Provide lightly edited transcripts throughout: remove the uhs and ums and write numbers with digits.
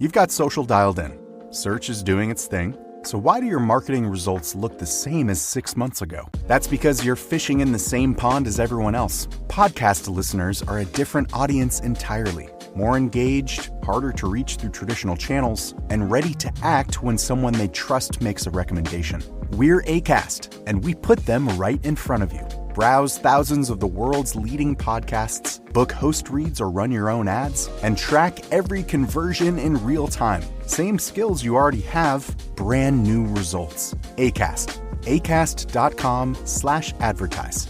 You've got social dialed in. Search is doing its thing. So why do your marketing results look the same as 6 months ago? That's because you're fishing in the same pond as everyone else. Podcast listeners are a different audience entirely. More engaged, harder to reach through traditional channels, and ready to act when someone they trust makes a recommendation. We're Acast, and we put them right in front of you. Browse thousands of the world's leading podcasts, book host reads or run your own ads, and track every conversion in real time. Same skills you already have, brand new results. Acast. Acast.com/advertise.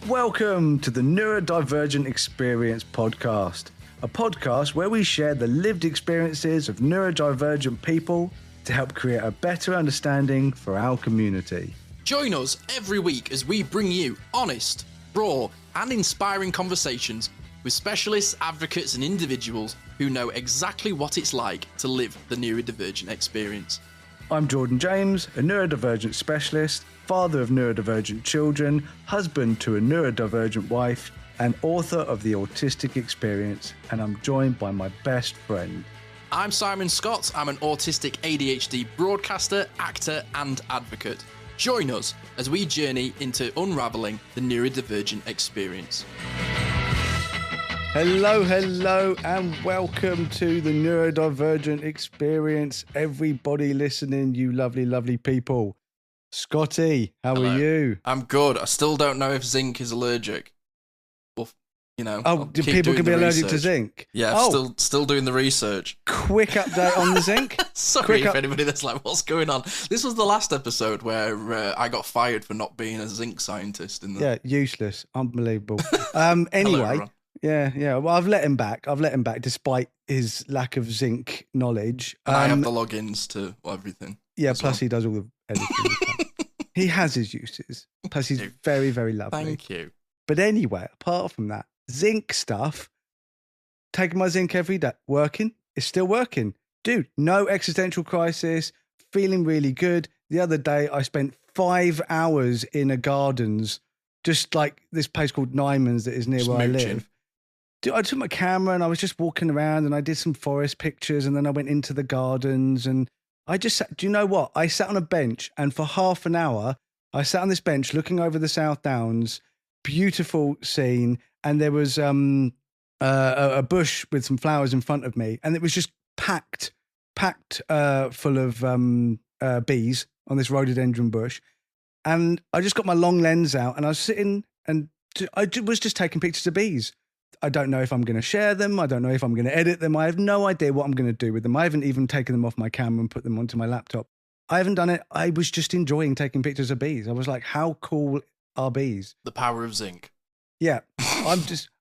Welcome to the Neurodivergent Experience podcast, a podcast where we share the lived experiences of neurodivergent people to help create a better understanding for our community. Join us every week as we bring you honest, raw, and inspiring conversations with specialists, advocates, and individuals who know exactly what it's like to live the neurodivergent experience. I'm Jordan James, a neurodivergent specialist, father of neurodivergent children, husband to a neurodivergent wife, and author of The Autistic Experience, and I'm joined by my best friend. I'm Simon Scott. I'm an autistic ADHD broadcaster, actor, and advocate. Join us as we journey into unravelling the neurodivergent experience. Hello, and welcome to the Neurodivergent Experience. Everybody listening, you lovely, lovely people. Scotty, how are you? I'm good. I still don't know if zinc is allergic. Well, do people can be allergic to zinc? Yeah, still doing the research. Quick update on the zinc. Sorry if anybody that's like, what's going on? This was the last episode where I got fired for not being a zinc scientist. Yeah, useless. Unbelievable. Anyway. Hello, Yeah. Well, I've let him back despite his lack of zinc knowledge. And I have the logins to everything. Yeah, plus he does all the editing. He has his uses. Plus he's very, very lovely. Thank you. But anyway, apart from that, zinc stuff, taking my zinc every day, working, it's still working. Dude, no existential crisis, feeling really good. The other day, I spent 5 hours in a gardens, just like this place called Nyman's that is near where I live. Dude, I took my camera and I was just walking around and I did some forest pictures and then I went into the gardens and I just sat, do you know what? I sat on a bench and for half an hour, I sat on this bench looking over the South Downs, beautiful scene, and there was a bush with some flowers in front of me, and it was just packed full of bees on this rhododendron bush. And I just got my long lens out and I was sitting and I was just taking pictures of bees. I don't know if I'm going to share them. I don't know if I'm going to edit them. I have no idea what I'm going to do with them. I haven't even taken them off my camera and put them onto my laptop. I haven't done it. I was just enjoying taking pictures of bees. I was like, how cool are bees? The power of zinc. Yeah.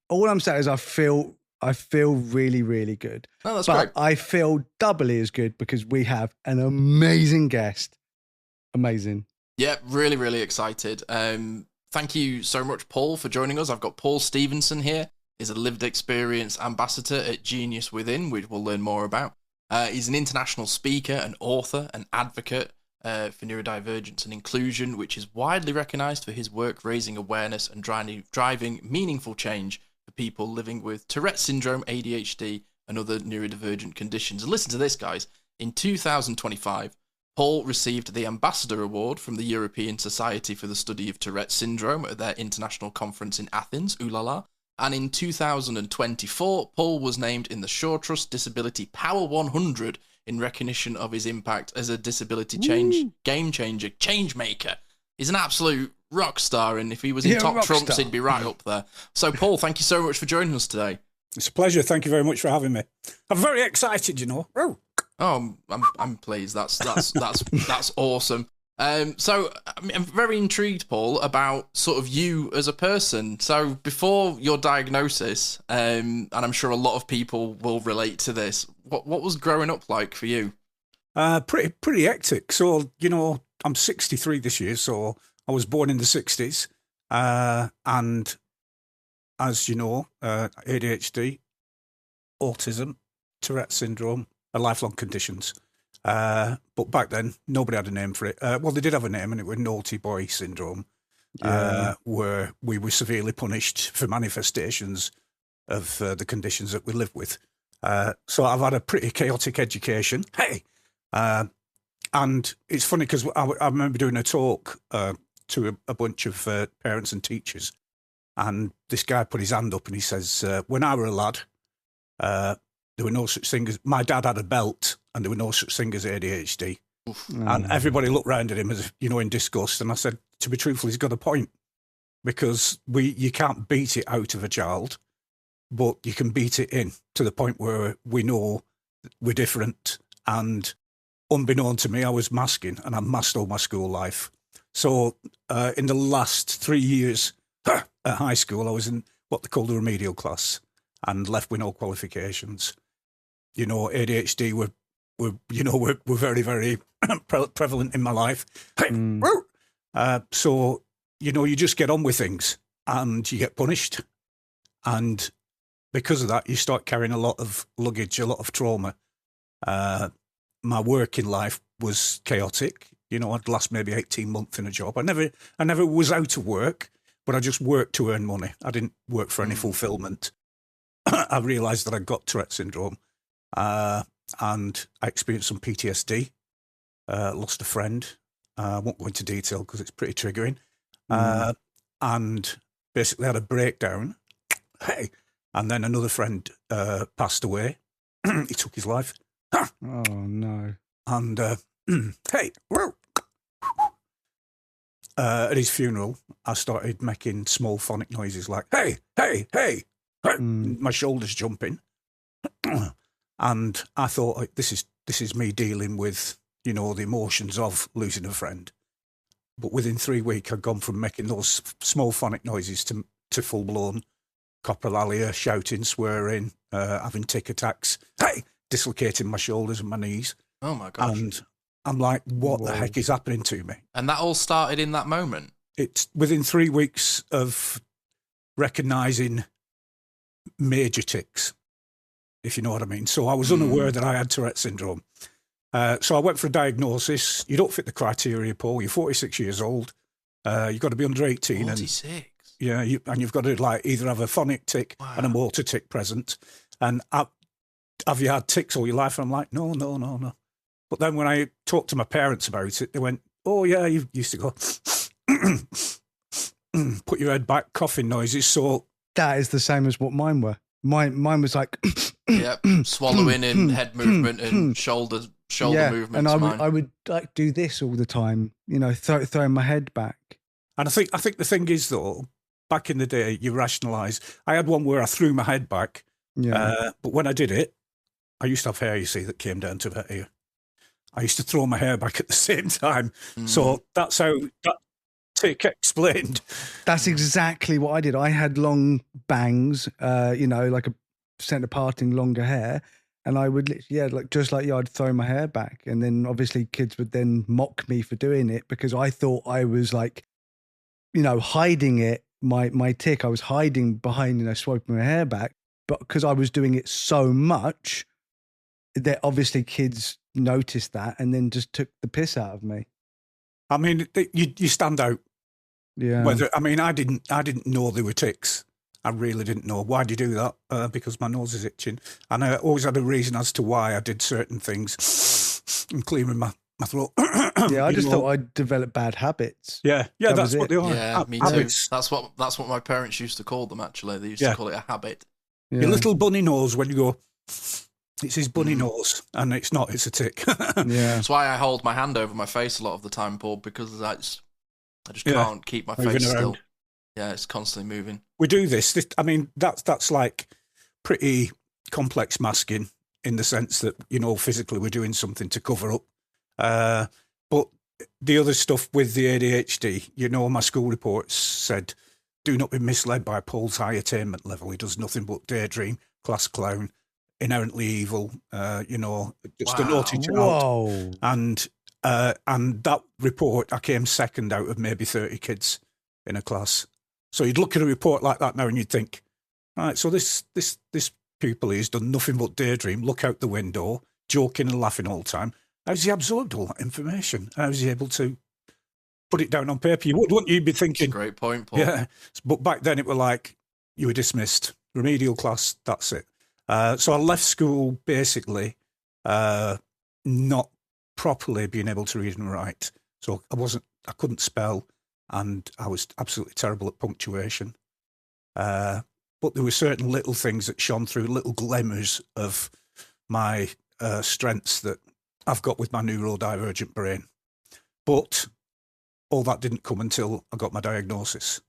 All I'm saying is I feel really, really good. Oh, that's great. I feel doubly as good because we have an amazing guest. Amazing. Yeah, really, really excited. Thank you so much, Paul, for joining us. I've got Paul Stevenson here. He's a lived experience ambassador at Genius Within, which we'll learn more about. He's an international speaker, an author, an advocate for neurodivergence and inclusion, which is widely recognised for his work raising awareness and driving meaningful change for people living with Tourette syndrome, ADHD, and other neurodivergent conditions. And listen to this, guys. In 2025, Paul received the Ambassador Award from the European Society for the Study of Tourette Syndrome at their international conference in Athens, ooh la la. And in 2024, Paul was named in the Shaw Trust Disability Power 100 in recognition of his impact as a disability game changer, change maker. He's an absolute rock star, and if he was in top Trumps, he'd be right up there. So, Paul, thank you so much for joining us today. It's a pleasure. Thank you very much for having me. I'm very excited, you know. Oh, I'm pleased. That's awesome. So I'm very intrigued, Paul, about sort of you as a person. So before your diagnosis, and I'm sure a lot of people will relate to this, what was growing up like for you? Pretty hectic. So, you know, I'm 63 this year, so I was born in the 60s. And as you know, ADHD, autism, Tourette syndrome are lifelong conditions. But back then, nobody had a name for it. Well, they did have a name, and it was naughty boy syndrome. where we were severely punished for manifestations of the conditions that we live with. So I've had a pretty chaotic education. And it's funny because I remember doing a talk to a bunch of parents and teachers, and this guy put his hand up and he says, when I were a lad, there were no such thing as, my dad had a belt and there were no such thing as ADHD. And everybody looked round at him as, in disgust. And I said, to be truthful, he's got a point, because you can't beat it out of a child, but you can beat it in to the point where we know we're different. And unbeknown to me, I was masking, and I masked all my school life. So in the last 3 years at high school, I was in what they call the remedial class and left with no qualifications. ADHD were very, very prevalent in my life. So, you just get on with things and you get punished. And because of that, you start carrying a lot of luggage, a lot of trauma. My working life was chaotic. I'd last maybe 18 months in a job. I never was out of work, but I just worked to earn money. I didn't work for any fulfillment. I realised that I'd got Tourette syndrome, and I experienced some PTSD, lost a friend. I won't go into detail because it's pretty triggering. And basically had a breakdown. And then another friend passed away. He took his life. Oh, no. And, at his funeral, I started making small phonic noises like, hey, hey, hey. My shoulders jumping. And I thought, this is me dealing with, the emotions of losing a friend. But within 3 weeks, I'd gone from making those small phonic noises to full-blown coprolalia, shouting, swearing, having tic attacks, dislocating my shoulders and my knees. Oh, my gosh. And I'm like, what the heck is happening to me? And that all started in that moment? It's within 3 weeks of recognising major tics, if you know what I mean. So I was unaware that I had Tourette syndrome. So I went for a diagnosis. You don't fit the criteria, Paul. You're 46 years old. You've got to be under 18. 46? And you've got to either have a phonic tic and a motor tic present. And have you had tics all your life? And I'm like, no. But then when I talked to my parents about it, they went, oh, yeah, you used to go, put your head back, coughing noises. So that is the same as what mine were. Mine was like... swallowing and head movement and shoulder movements. And I would like do this all the time, throwing my head back. And I think the thing is, though, back in the day, you rationalise. I had one where I threw my head back, but when I did it, I used to have hair, you see, that came down to about here. I used to throw my hair back at the same time. So that's how that tic explained. That's exactly what I did. I had long bangs, like a centre parting, longer hair. And I would literally, just like you, I'd throw my hair back. And then obviously kids would then mock me for doing it because I thought I was hiding it, my tic. I was hiding behind, swiping my hair back. But because I was doing it so much, that obviously kids noticed that and then just took the piss out of me. I mean, you stand out. Yeah. I didn't know there were tics. I really didn't know. Why do you do that? Because my nose is itching. And I always had a reason as to why I did certain things and clearing my throat. Yeah, I just thought I'd develop bad habits. Yeah, that's what they are. Yeah, me habits. Too. That's what my parents used to call them, actually. They used to call it a habit. Yeah. Your little bunny nose when you go, it's his bunny nose. And it's not, it's a tic. Yeah. That's why I hold my hand over my face a lot of the time, Paul, because I just can't keep my face still. Yeah, it's constantly moving. We do this. That's like pretty complex masking in the sense that, physically we're doing something to cover up. But the other stuff with the ADHD, my school reports said, do not be misled by Paul's high attainment level. He does nothing but daydream, class clown, inherently evil, just a naughty child. Whoa. And that report, I came second out of maybe 30 kids in a class. So you'd look at a report like that now and you'd think, right, so this pupil has done nothing but daydream, look out the window, joking and laughing all the time. How's he absorbed all that information? How's he able to put it down on paper. You would, wouldn't you? You'd be thinking, great point, Paul. Yeah, but back then it were like you were dismissed, remedial class. That's it. So I left school basically not properly being able to read and write. So I couldn't spell, and I was absolutely terrible at punctuation. But there were certain little things that shone through, little glimmers of my strengths that I've got with my neurodivergent brain. But all that didn't come until I got my diagnosis.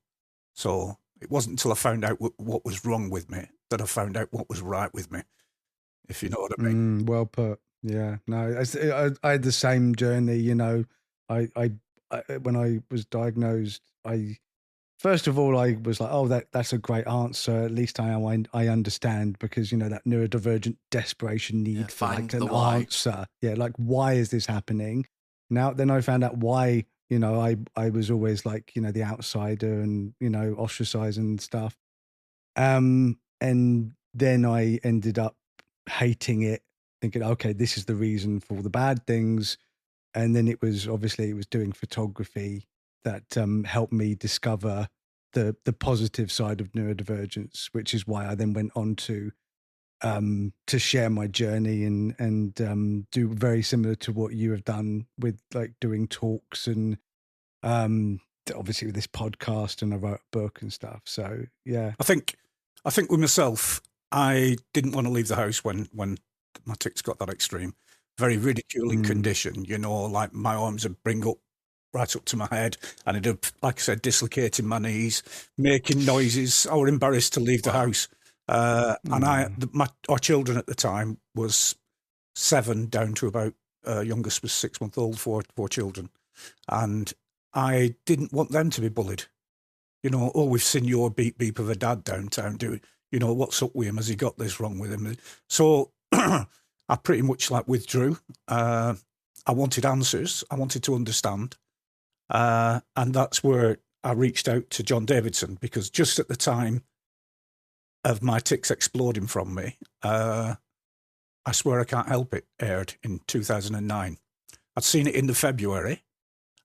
So it wasn't until I found out what was wrong with me that I found out what was right with me, if you know what I mean. Well put. Yeah. No, I had the same journey, you know. I when I was diagnosed, first of all, I was like, oh, that's a great answer. At least I understand, because, you know, that neurodivergent desperation need for like an answer. Yeah, like, why is this happening? Then I found out why, you know, I was always like, you know, the outsider and, you know, ostracized and stuff. And then I ended up hating it, thinking, okay, this is the reason for all the bad things. And then it was doing photography that helped me discover the positive side of neurodivergence, which is why I then went on to share my journey and do very similar to what you have done with like doing talks and obviously with this podcast, and I wrote a book and stuff. So yeah, I think with myself, I didn't want to leave the house when my tics got that extreme. Very ridiculing condition, you know, like my arms would bring up right up to my head, and it'd have, like I said, dislocating my knees, making noises. I was embarrassed to leave the house. And our children at the time was 7 down to about, youngest was 6 months old, four children. And I didn't want them to be bullied. You know, oh, we've seen your beep beep of a dad downtown doing, you know, what's up with him? Has he got this wrong with him? So I pretty much like withdrew. I wanted answers. I wanted to understand. And that's where I reached out to John Davidson, because just at the time of my tics exploding from me, I Swear I Can't Help It aired in 2009. I'd seen it in the February,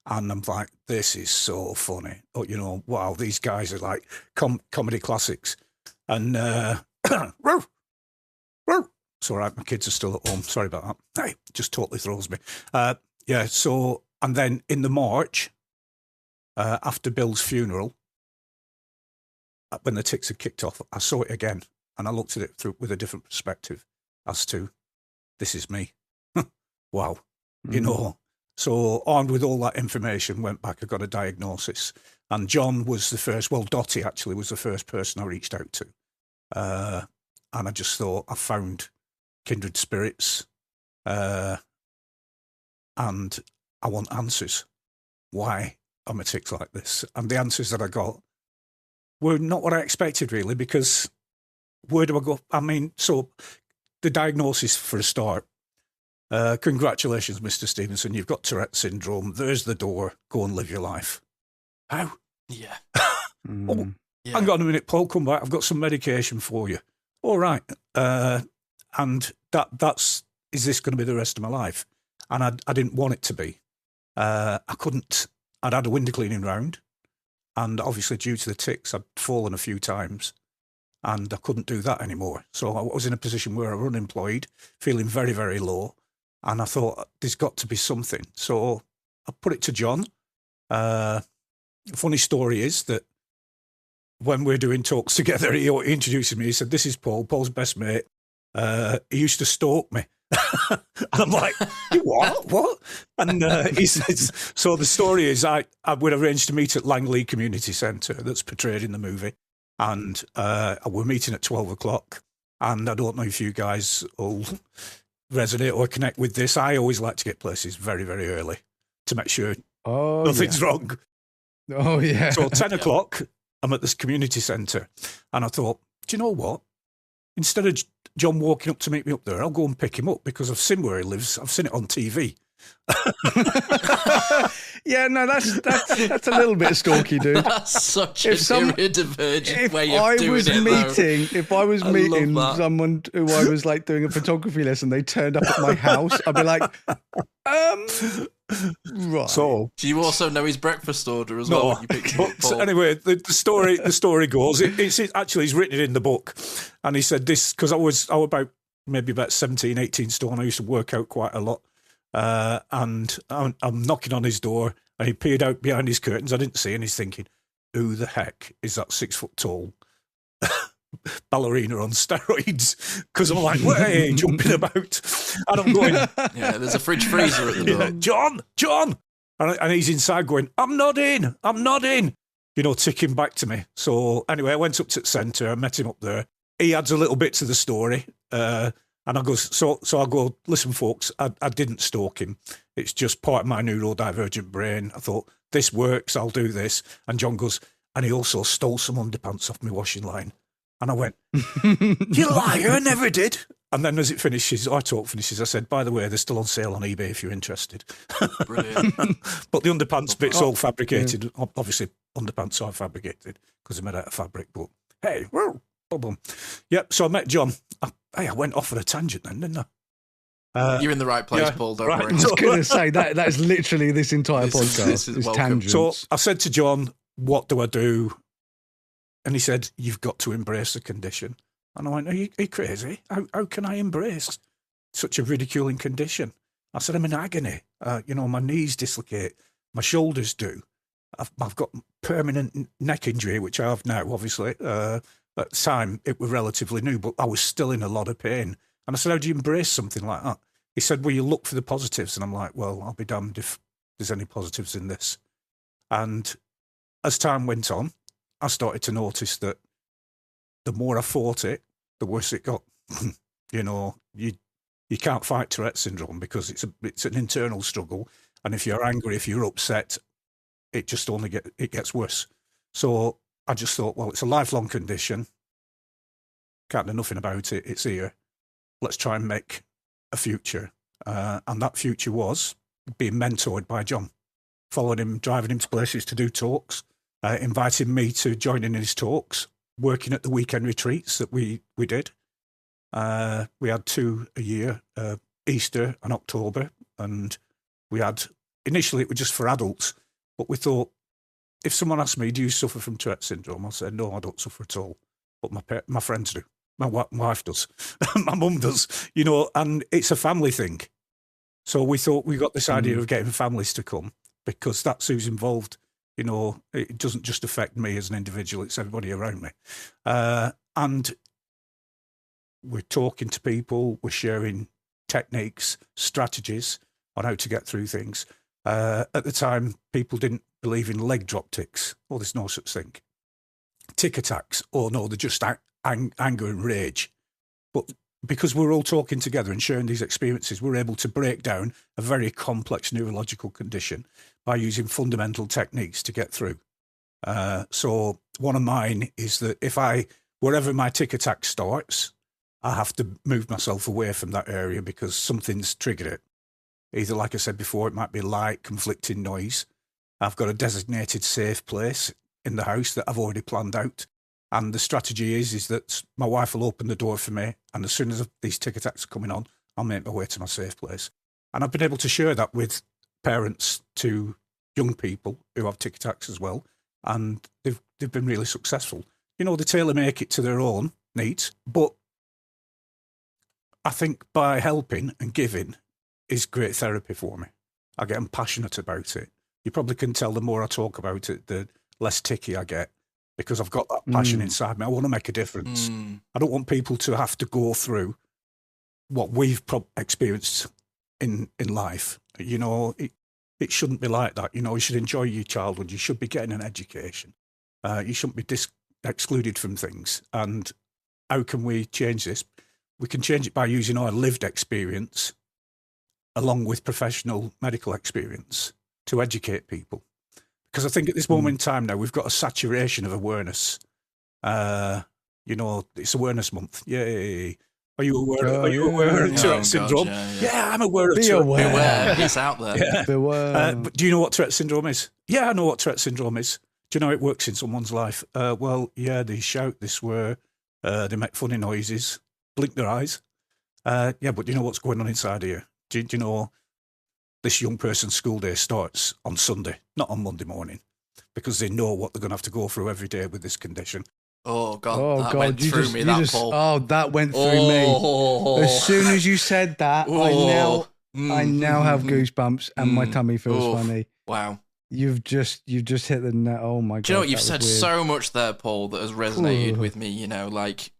and I'm like, this is so funny. Oh, you know, wow, these guys are like comedy classics. And Roo! It's all right, my kids are still at home. Sorry about that. Hey, just totally throws me. Yeah, so, and then in the March, after Bill's funeral, when the tics had kicked off, I saw it again, and I looked at it with a different perspective as to, this is me. Wow. You know, so armed with all that information, went back, I got a diagnosis. And John was the first, well, Dottie actually was the first person I reached out to. And I just thought, I found kindred spirits, and I want answers. Why am I tics like this? And the answers that I got were not what I expected, really, because where do I go? I mean, so the diagnosis for a start, congratulations, Mr. Stevenson, you've got Tourette syndrome. There's the door. Go and live your life. How? Yeah. Oh, hang on a minute, Paul, come back. I've got some medication for you. All right. And that's, is this going to be the rest of my life? And I didn't want it to be. I couldn't, I'd had a window cleaning round, and obviously due to the tics, I'd fallen a few times, and I couldn't do that anymore. So I was in a position where I was unemployed, feeling very, very low, and I thought, there's got to be something. So I put it to John. The funny story is that when we're doing talks together, he introduced me. He said, this is Paul, Paul's best mate. He used to stalk me. And I'm like, what? And he says, so the story is I would arrange to meet at Langley Community Centre, that's portrayed in the movie. And we're meeting at 12 o'clock. And I don't know if you guys will resonate or connect with this. I always like to get places very, very early to make sure nothing's wrong. Oh, yeah. So 10 o'clock, I'm at this community centre. And I thought, do you know what? Instead of John walking up to meet me up there, I'll go and pick him up, because I've seen where he lives. I've seen it on TV. Yeah, no, that's a little bit stalky, dude. That's such a neurodivergent way of doing it. If I was meeting someone who I was like doing a photography lesson, they turned up at my house, I'd be like, Right. So, Do you also know his breakfast order as no, well when you picked him up, but Paul? anyway, the story goes. Actually, he's written it in the book, and he said this because I was maybe about 17, 18 stone. I used to work out quite a lot, and I'm knocking on his door, and he peered out behind his curtains. I didn't see, and he's thinking, "Who the heck is that 6 foot tall ballerina on steroids?" Because I'm like, "Way jumping about," and I'm going, Yeah, there's a fridge freezer at the door. John. And he's inside going, I'm not in. You know, ticking back to me. So anyway, I went up to the centre. I met him up there. He adds a little bit to the story. And I go, so I go, listen, folks, I didn't stalk him. It's just part of my neurodivergent brain. I thought, this works, I'll do this. And John goes, and he also stole some underpants off my washing line. And I went, you liar, I never did. And then as it finishes, our talk finishes, I said, by the way, they're still on sale on eBay if you're interested. Brilliant. But the underpants bit's all fabricated. Yeah. Obviously, underpants are fabricated because they're made out of fabric. But hey, boom. Yep, so I met John. I went off on a tangent then, didn't I? You're in the right place, yeah, Paul, don't I worry. was going to say that is literally this entire podcast. This is welcome. Tangents. So I said to John, what do I do? And he said, you've got to embrace the condition. And I went, are you crazy? How can I embrace such a ridiculing condition? I said, I'm in agony. My knees dislocate. My shoulders do. I've got permanent neck injury, which I have now, obviously. At the time, it was relatively new, but I was still in a lot of pain. And I said, how do you embrace something like that? He said, well, you look for the positives. And I'm like, well, I'll be damned if there's any positives in this. And as time went on, I started to notice that the more I fought it, the worse it got. You can't fight Tourette syndrome because it's an internal struggle, and if you're angry, if you're upset, it just it gets worse. So I just thought, well, it's a lifelong condition. Can't do nothing about it. It's here. Let's try and make a future, and that future was being mentored by John, following him, driving him to places to do talks, inviting me to join in his talks, working at the weekend retreats that we did. We had 2 a year, Easter and October, and initially it was just for adults, but we thought, if someone asked me, do you suffer from Tourette syndrome? I'll say, no, I don't suffer at all, but my friends do. My wife does. My mum does, and it's a family thing. So we thought we got this idea of getting families to come because that's who's involved. It doesn't just affect me as an individual, it's everybody around me. And we're talking to people, we're sharing techniques, strategies on how to get through things. At the time, people didn't believe in leg drop tics. Oh, there's no such thing. Tic attacks. Oh, no, they're just anger and rage. But because we're all talking together and sharing these experiences, we're able to break down a very complex neurological condition by using fundamental techniques to get through. So one of mine is that wherever my tic attack starts, I have to move myself away from that area because something's triggered it. Either, like I said before, it might be light, conflicting noise. I've got a designated safe place in the house that I've already planned out. And the strategy is that my wife will open the door for me, and as soon as these tic attacks are coming on, I'll make my way to my safe place. And I've been able to share that with parents to young people who have tic attacks as well, and they've been really successful. They tailor-make it to their own needs, but I think by helping and giving is great therapy for me. I get passionate about it. You probably can tell the more I talk about it, the less ticky I get, because I've got that passion inside me. I want to make a difference. I don't want people to have to go through what we've experienced in life. It shouldn't be like that. You should enjoy your childhood. You should be getting an education. You shouldn't be excluded from things. And how can we change this? We can change it by using our lived experience along with professional medical experience to educate people. Because I think at this moment in time now, we've got a saturation of awareness. It's Awareness Month. Yay. Are you aware of Tourette syndrome? Yeah, I'm aware of Tourette. Beware. It's out there. Yeah. Beware. But do you know what Tourette syndrome is? Yeah, I know what Tourette syndrome is. Do you know how it works in someone's life? They shout, they swear, they make funny noises, blink their eyes. But do you know what's going on inside here? Do you know this young person's school day starts on Sunday, not on Monday morning, because they know what they're going to have to go through every day with this condition. Oh God, Oh that God, went through me, Paul. Oh, that went through me. As soon as you said that, I now have goosebumps and my tummy feels funny. Wow. You've just hit the net. Oh my God. Do you know what? You've said so much there, Paul, that has resonated with me, you know, like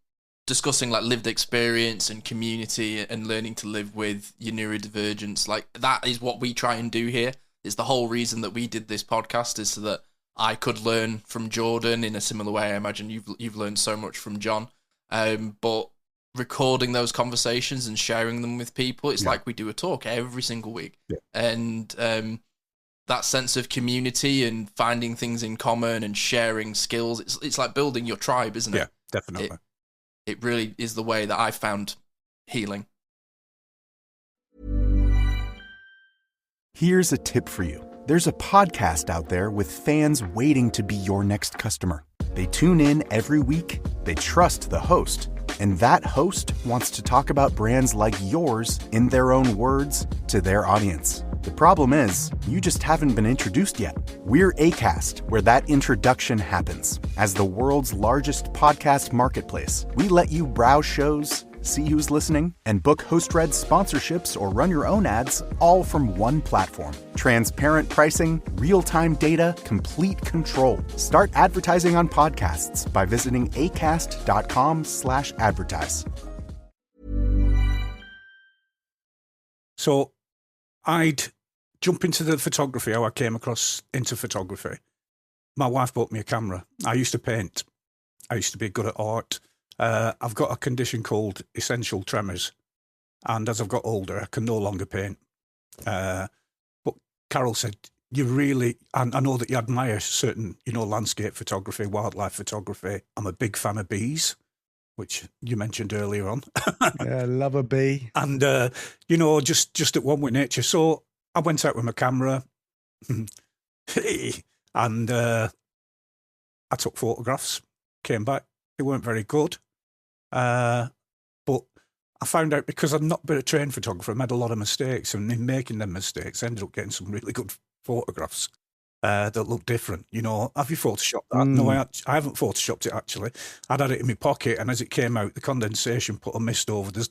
discussing like lived experience and community and learning to live with your neurodivergence. Like that is what we try and do here. It's the whole reason that we did this podcast, is so that I could learn from Jordan in a similar way. I imagine you've learned so much from John. But recording those conversations and sharing them with people, it's like we do a talk every single week. Yeah. And that sense of community and finding things in common and sharing skills, it's like building your tribe, isn't it? Yeah, definitely. It really is the way that I found healing. Here's a tip for you. There's a podcast out there with fans waiting to be your next customer. They tune in every week, they trust the host, and that host wants to talk about brands like yours in their own words to their audience. The problem is, you just haven't been introduced yet. We're Acast, where that introduction happens. As the world's largest podcast marketplace, we let you browse shows, see who's listening, and book host-read sponsorships or run your own ads, all from one platform. Transparent pricing, real-time data, complete control. Start advertising on podcasts by visiting acast.com/advertise. So I'd jump into the photography, how I came into photography. My wife bought me a camera. I used to paint. I used to be good at art. I've got a condition called essential tremors. And as I've got older, I can no longer paint. But Carol said, I know that you admire certain, landscape photography, wildlife photography. I'm a big fan of bees, which you mentioned earlier on. Yeah, love a bee. And, just at one with nature. So I went out with my camera and I took photographs, came back. They weren't very good. But I found out, because I'm not been a trained photographer, I made a lot of mistakes. And in making them mistakes, I ended up getting some really good photographs that look different. Have you photoshopped that? No, I haven't photoshopped it, actually. I'd had it in my pocket, and as it came out, the condensation put a mist over the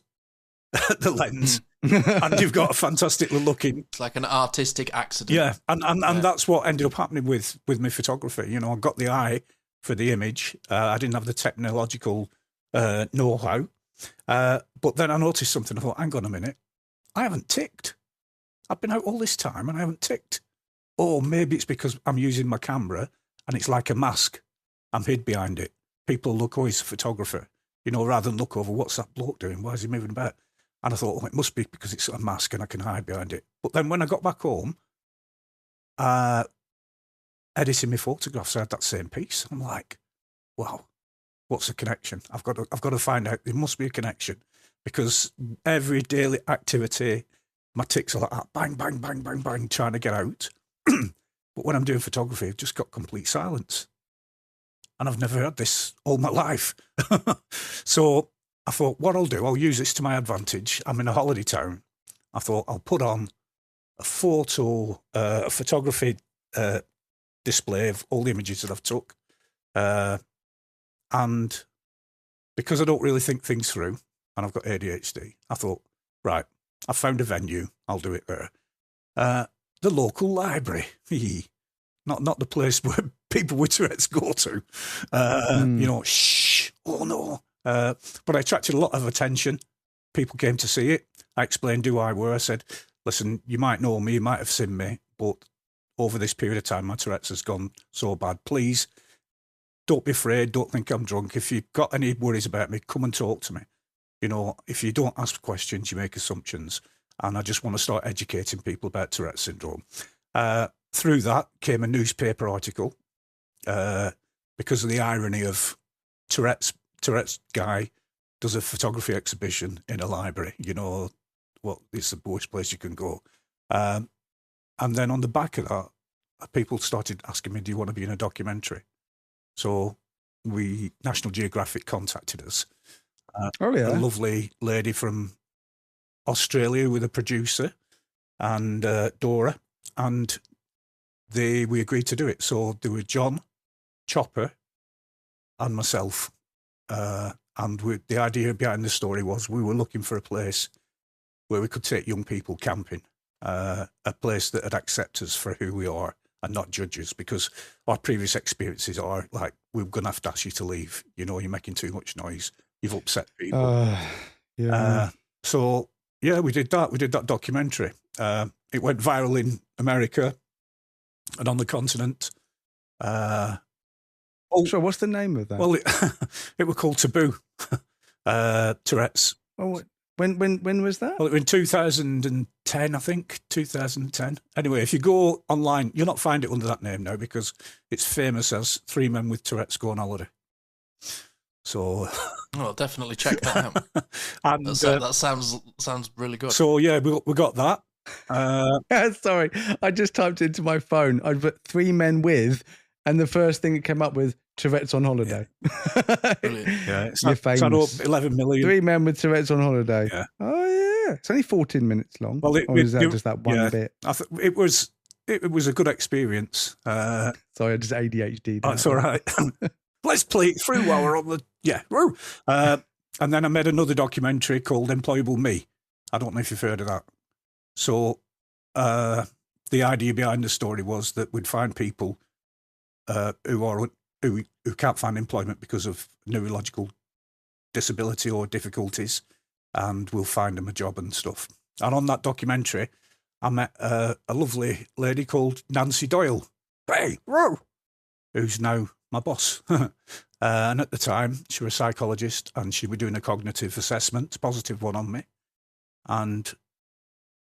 lens. And you've got a fantastically looking... It's like an artistic accident. Yeah, and that's what ended up happening with my photography. I got the eye for the image. I didn't have the technological know-how. But then I noticed something. I thought, hang on a minute, I haven't ticked. I've been out all this time and I haven't ticked. Or maybe it's because I'm using my camera and it's like a mask. I'm hid behind it. People look, oh, he's a photographer. Rather than look over, what's that bloke doing? Why is he moving about? And I thought, it must be because it's a mask and I can hide behind it. But then when I got back home, editing my photographs, I had that same piece. I'm like, wow, what's the connection? I've got to find out. There must be a connection, because every daily activity, my tics are like that, bang, bang, bang, bang, bang, trying to get out. But when I'm doing photography, I've just got complete silence. And I've never had this all my life. So I thought, what I'll do, I'll use this to my advantage. I'm in a holiday town. I thought I'll put on a photography display of all the images that I've took. And because I don't really think things through, and I've got ADHD, I thought, right, I found a venue, I'll do it there. The local library, not the place where people with Tourette's go to. Shh, oh no. But I attracted a lot of attention. People came to see it. I explained who I were. I said, listen, you might know me, you might have seen me, but over this period of time, my Tourette's has gone so bad. Please, don't be afraid. Don't think I'm drunk. If you've got any worries about me, come and talk to me. If you don't ask questions, you make assumptions. And I just want to start educating people about Tourette's syndrome. Through that came a newspaper article, because of the irony of Tourette's guy does a photography exhibition in a library. It's the worst place you can go. And then on the back of that, people started asking me, do you want to be in a documentary? So National Geographic contacted us. A lovely lady from Australia with a producer. and Dora, and we agreed to do it. So there were John, Chopper, and myself. And the idea behind the story was we were looking for a place where we could take young people camping, a place that would accept us for who we are and not judge us, because our previous experiences are like, we're going to have to ask you to leave. You know, you're making too much noise. You've upset people. So, yeah, we did that. We did that documentary. It went viral in America and on the continent. Sure, what's the name of that? Well, it was called Taboo, Tourette's. Oh, when was that? Well, in 2010, I think, 2010. Anyway, if you go online, you'll not find it under that name now because it's famous as 3 Men with Tourette's Go on Holiday. So, I'll definitely check that out. and, that sounds really good. So yeah, we got that. Sorry, I just typed into my phone. I put 3 Men with, and the first thing it came up with Tourette's on holiday. Yeah. Brilliant. Yeah, it's You're famous. It's 11 million. 3 Men with Tourette's on holiday. Yeah. Oh yeah, it's only 14 minutes long. Well, or is that just that one bit? It was a good experience. Sorry, I just ADHD. That's all right. Let's play it through while we're on the and then I made another documentary called Employable Me. I don't know if you've heard of that. So the idea behind the story was that we'd find people who can't find employment because of neurological disability or difficulties, and we'll find them a job and stuff. And on that documentary, I met a lovely lady called Nancy Doyle, who's now my boss. And at the time, she was a psychologist, and she was doing a cognitive assessment, a positive one on me. And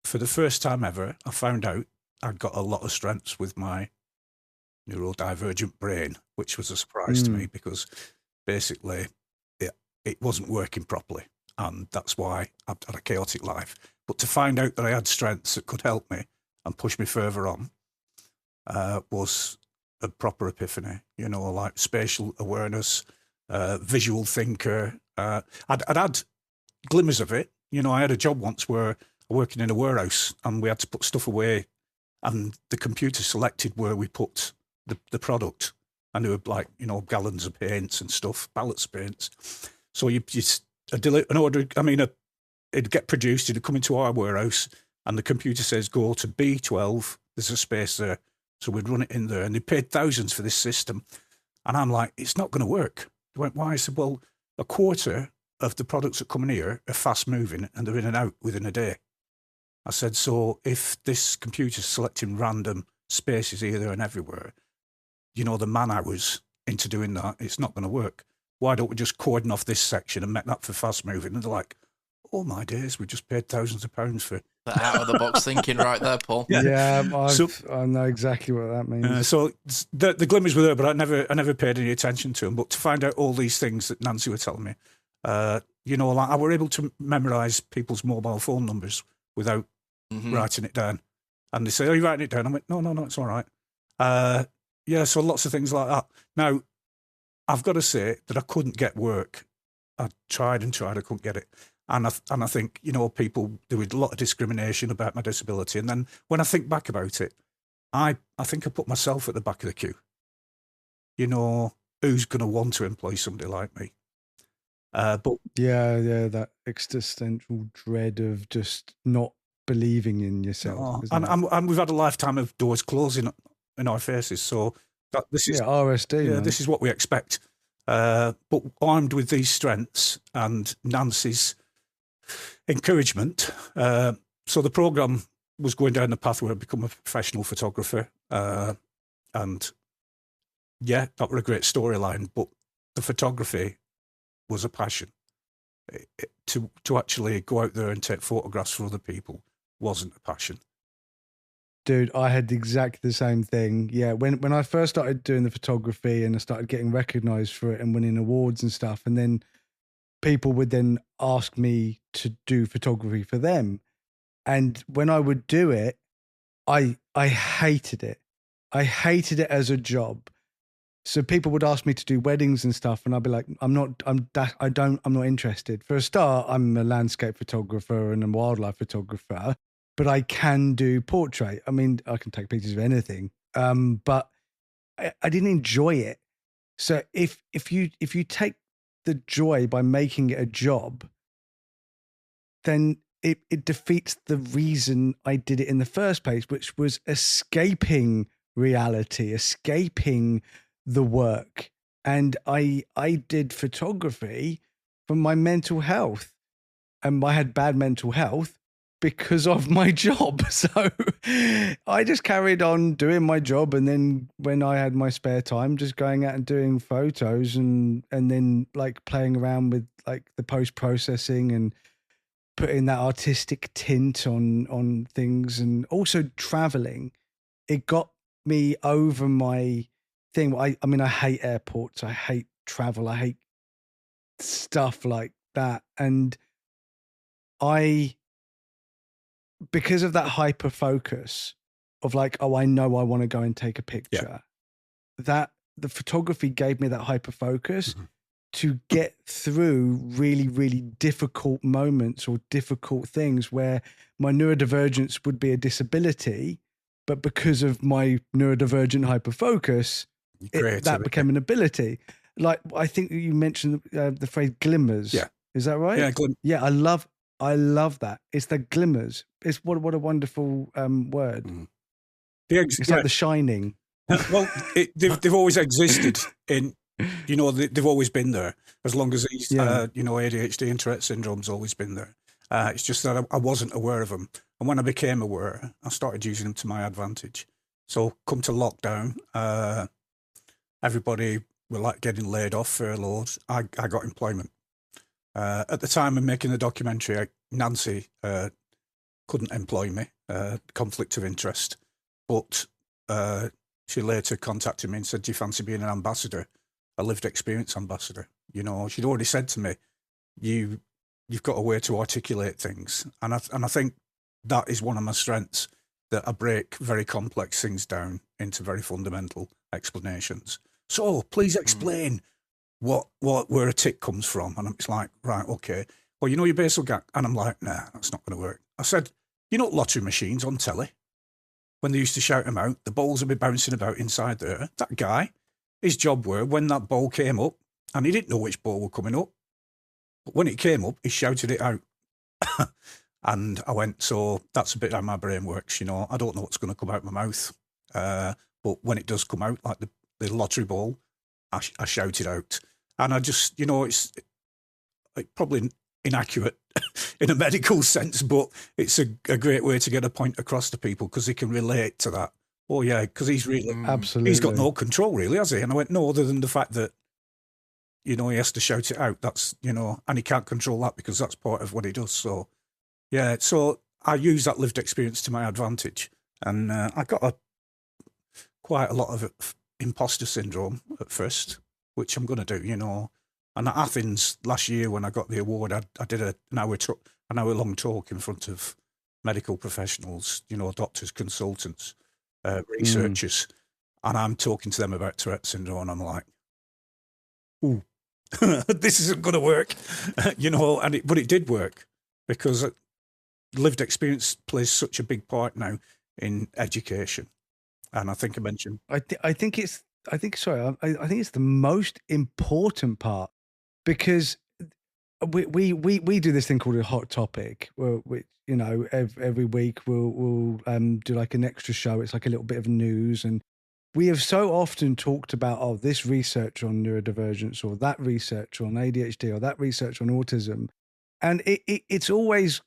for the first time ever, I found out I'd got a lot of strengths with my neurodivergent brain, which was a surprise to me because basically it wasn't working properly. And that's why I've had a chaotic life. But to find out that I had strengths that could help me and push me further on was a proper epiphany, you know, like spatial awareness, visual thinker. I'd had glimmers of it. You know, I had a job once where I was working in a warehouse and we had to put stuff away, and the computer selected where we put the product, and there were like, you know, gallons of paints and stuff, pallets of paints. So an order, it'd get produced, it'd come into our warehouse, and the computer says, go to B12, there's a space there. So we'd run it in there, and they paid thousands for this system. And I'm like, it's not going to work. They went, why? I said, well, a quarter of the products that come in here are fast moving and they're in and out within a day. I said, so if this computer's selecting random spaces here, there and everywhere, you know, the man hours into doing that, it's not going to work. Why don't we just cordon off this section and make that for fast moving? And they're like, oh my days, we just paid thousands of pounds for it. That out of the box thinking right there, Paul. Yeah, I know exactly what that means. So the glimmers were there, but I never paid any attention to them. But to find out all these things that Nancy was telling me, you know, like I were able to memorise people's mobile phone numbers without writing it down. And they say, "Are you writing it down?" I went, "No, it's all right." Yeah, so lots of things like that. Now, I've got to say that I couldn't get work. I tried and tried, I couldn't get it. And I think, you know, there was a lot of discrimination about my disability. And then when I think back about it, I think I put myself at the back of the queue. You know, who's going to want to employ somebody like me? But yeah, that existential dread of just not believing in yourself. And we've had a lifetime of doors closing in our faces. So this is RSD. Yeah, man. this is what we expect. But armed with these strengths and Nancy's encouragement, so the program was going down the path where I'd become a professional photographer, and yeah, that was a great storyline. But the photography was a passion. To actually go out there and take photographs for other people wasn't a passion. Dude, I had exactly the same thing. Yeah, when I first started doing the photography and I started getting recognised for it and winning awards and stuff, and then people would then ask me to do photography for them. And when I would do it, I hated it. I hated it as a job. So people would ask me to do weddings and stuff, and I'd be like, I'm not interested. For a start, I'm a landscape photographer and a wildlife photographer. but I can do portrait. I mean, I can take pictures of anything, but I didn't enjoy it. So if you take the joy by making it a job, then it defeats the reason I did it in the first place, which was escaping reality, escaping the work. And I did photography for my mental health, and I had bad mental health because of my job. So I just carried on doing my job, and then when I had my spare time, just going out and doing photos, and then like playing around with like the post-processing and putting that artistic tint on things, and also traveling. It got me over my thing. I mean, I hate airports. I hate travel. I hate stuff like that. And because of that hyper focus of like, oh, I know I want to go and take a picture, that the photography gave me that hyper focus to get through really, really difficult moments or difficult things where my neurodivergence would be a disability, but because of my neurodivergent hyperfocus, that became an ability. Like, I think you mentioned the phrase glimmers. Yeah. Is that right? Yeah. Yeah. I love that. It's the glimmers. It's what a wonderful word. It's like The Shining. Well, they've always existed in, they've always been there as long as these, ADHD and Tourette syndrome's always been there. It's just that I wasn't aware of them. And when I became aware, I started using them to my advantage. So come to lockdown, everybody were like getting laid off, furloughed. I got employment. At the time of making the documentary, Nancy couldn't employ me, conflict of interest. But she later contacted me and said, do you fancy being an ambassador, a lived experience ambassador? She'd already said to me, you've got a way to articulate things. And I think that is one of my strengths, that I break very complex things down into very fundamental explanations. So please explain where a tic comes from. And it's like, right, okay. Well, your basal ganglia. And I'm like, nah, that's not going to work. I said, lottery machines on telly, when they used to shout them out, the balls would be bouncing about inside there. That guy, his job were, when that ball came up, and he didn't know which ball were coming up, but when it came up, he shouted it out. And I went, so that's a bit how my brain works, I don't know what's going to come out of my mouth. But when it does come out, like the lottery ball, I shout it out. And I just, it's probably inaccurate in a medical sense, but it's a great way to get a point across to people because they can relate to that. Oh, yeah, because he's really, absolutely, he's got no control, really, has he? And I went, no, other than the fact that, he has to shout it out. That's, and he can't control that because that's part of what he does. So, yeah, so I use that lived experience to my advantage. And I got quite a lot of imposter syndrome at first, which I'm going to do, And at Athens last year, when I got the award, I did an hour-long talk in front of medical professionals, doctors, consultants, researchers, and I'm talking to them about Tourette syndrome, and I'm like, ooh, this isn't going to work, but it did work because lived experience plays such a big part now in education. And I think I mentioned, I think it's the most important part, because we do this thing called a hot topic, which every week we'll do like an extra show. It's like a little bit of news, and we have so often talked about this research on neurodivergence, or that research on ADHD, or that research on autism, and it's always,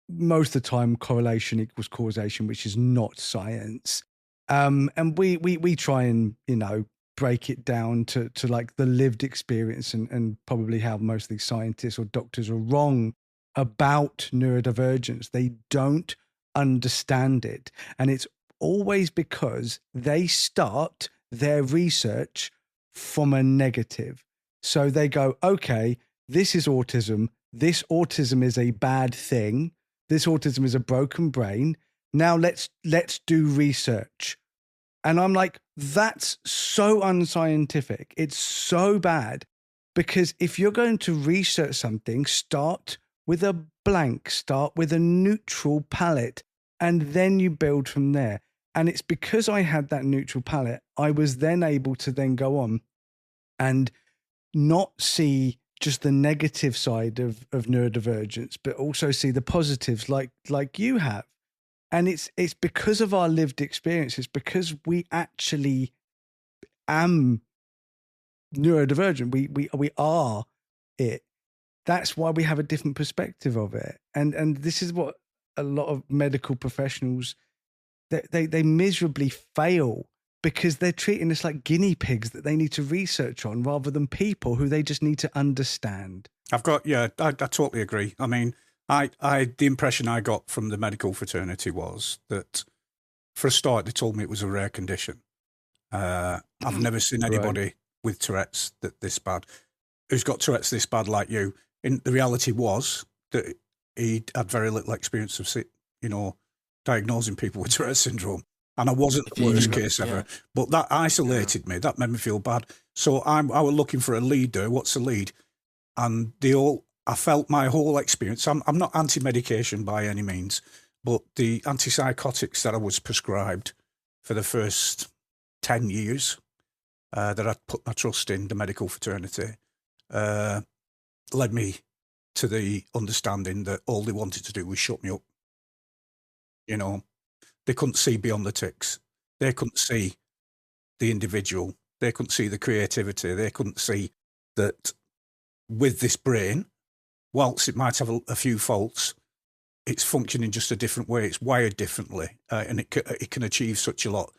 most of the time, correlation equals causation, which is not science. And we try and break it down to like the lived experience, and probably how most of these scientists or doctors are wrong about neurodivergence. They don't understand it, and it's always because they start their research from a negative. So they go, okay, this is autism. This autism is a bad thing. This autism is a broken brain. Now let's do research. And I'm like, that's so unscientific. It's so bad, because if you're going to research something, start with a blank, start with a neutral palette, And then you build from there. And it's because I had that neutral palette, I was then able to then go on and not see just the negative side of neurodivergence, but also see the positives like you have. And it's because of our lived experience. It's because we actually am neurodivergent. We are it. That's why we have a different perspective of it. And this is what a lot of medical professionals, they miserably fail because they're treating us like guinea pigs that they need to research on rather than people who they just need to understand. I totally agree. I mean, the impression I got from the medical fraternity was that, for a start, they told me it was a rare condition. I've never seen anybody with Tourette's this bad, who's got Tourette's this bad like you. And the reality was that he had very little experience of, diagnosing people with Tourette's syndrome. And I wasn't the worst case ever. Yeah. But that isolated me. That made me feel bad. So I was looking for a lead there. What's a lead? And I felt my whole experience. I'm not anti-medication by any means, but the antipsychotics that I was prescribed for the first 10 years that I'd put my trust in, the medical fraternity, led me to the understanding that all they wanted to do was shut me up. They couldn't see beyond the tics. They couldn't see the individual. They couldn't see the creativity. They couldn't see that with this brain, whilst it might have a few faults, it's functioning just a different way. It's wired differently, and it can achieve such a lot.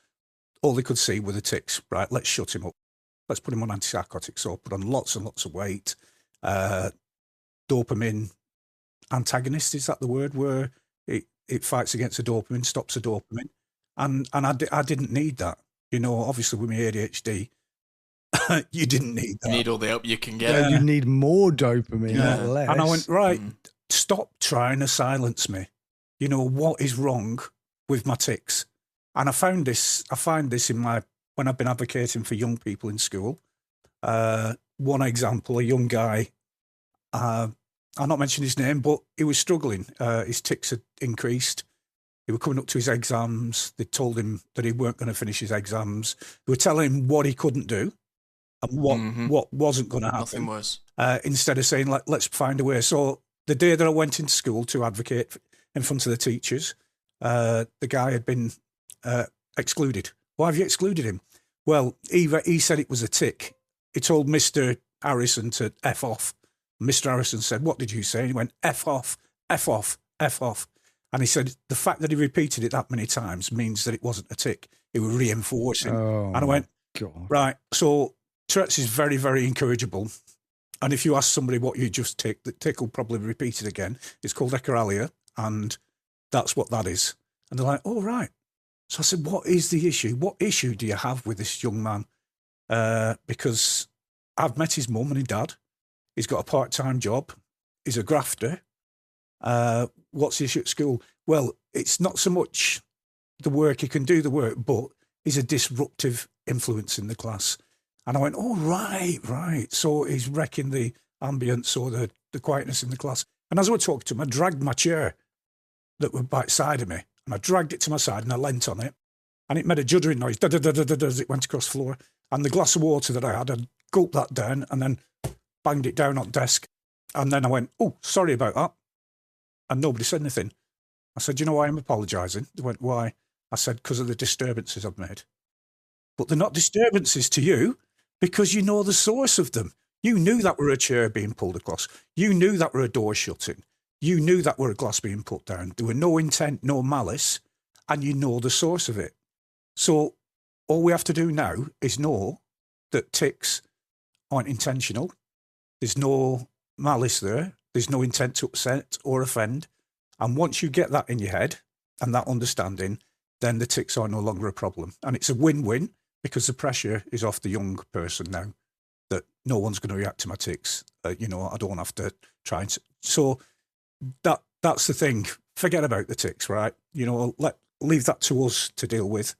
All they could see were the tics. Right, let's shut him up. Let's put him on antipsychotics or put on lots and lots of weight. Dopamine antagonist, is that the word? Where it fights against the dopamine, stops the dopamine. And I didn't need that. Obviously with my ADHD, you didn't need that. You need all the help you can get. Yeah, you need more dopamine, not less. And I went, stop trying to silence me. What is wrong with my tics? And I find this when I've been advocating for young people in school. One example, a young guy, I'll not mention his name, but he was struggling. His tics had increased. He was coming up to his exams. They told him that he weren't going to finish his exams. They were telling him what he couldn't do and what wasn't going to happen. Nothing worse. Instead of saying, let's find a way. So the day that I went into school to advocate in front of the teachers, the guy had been excluded. Why have you excluded him? Well, he said it was a tic. He told Mr. Harrison to F off. Mr. Harrison said, "What did you say?" And he went, F off, F off, F off. And he said, the fact that he repeated it that many times means that it wasn't a tic. It was reinforcing. And I went, God. Right. So Tourette's is very, very encourageable. And if you ask somebody what you just tick, the tick will probably repeat it again. It's called echolalia, and that's what that is. And they're like, oh, right. So I said, what is the issue? What issue do you have with this young man? Because I've met his mum and his dad. He's got a part-time job. He's a grafter. What's the issue at school? Well, it's not so much the work. He can do the work, but he's a disruptive influence in the class. And I went, oh, right. So he's wrecking the ambience or the quietness in the class. And as I was talking to him, I dragged my chair that was by the side of me, and I dragged it to my side and I leant on it. And it made a juddering noise, as it went across the floor. And the glass of water that I had, I gulped that down and then banged it down on the desk. And then I went, oh, sorry about that. And nobody said anything. I said, you know why I'm apologising? They went, why? I said, because of the disturbances I've made. But they're not disturbances to you because you know the source of them. You knew that were a chair being pulled across. You knew that were a door shutting. You knew that were a glass being put down. There were no intent, no malice, and you know the source of it. So all we have to do now is know that tics aren't intentional. There's no malice there. There's no intent to upset or offend. And once you get that in your head and that understanding, then the tics are no longer a problem. And it's a win-win because the pressure is off the young person now that no one's going to react to my tics. I don't have to try and... So that's the thing. Forget about the tics, right? Leave that to us to deal with.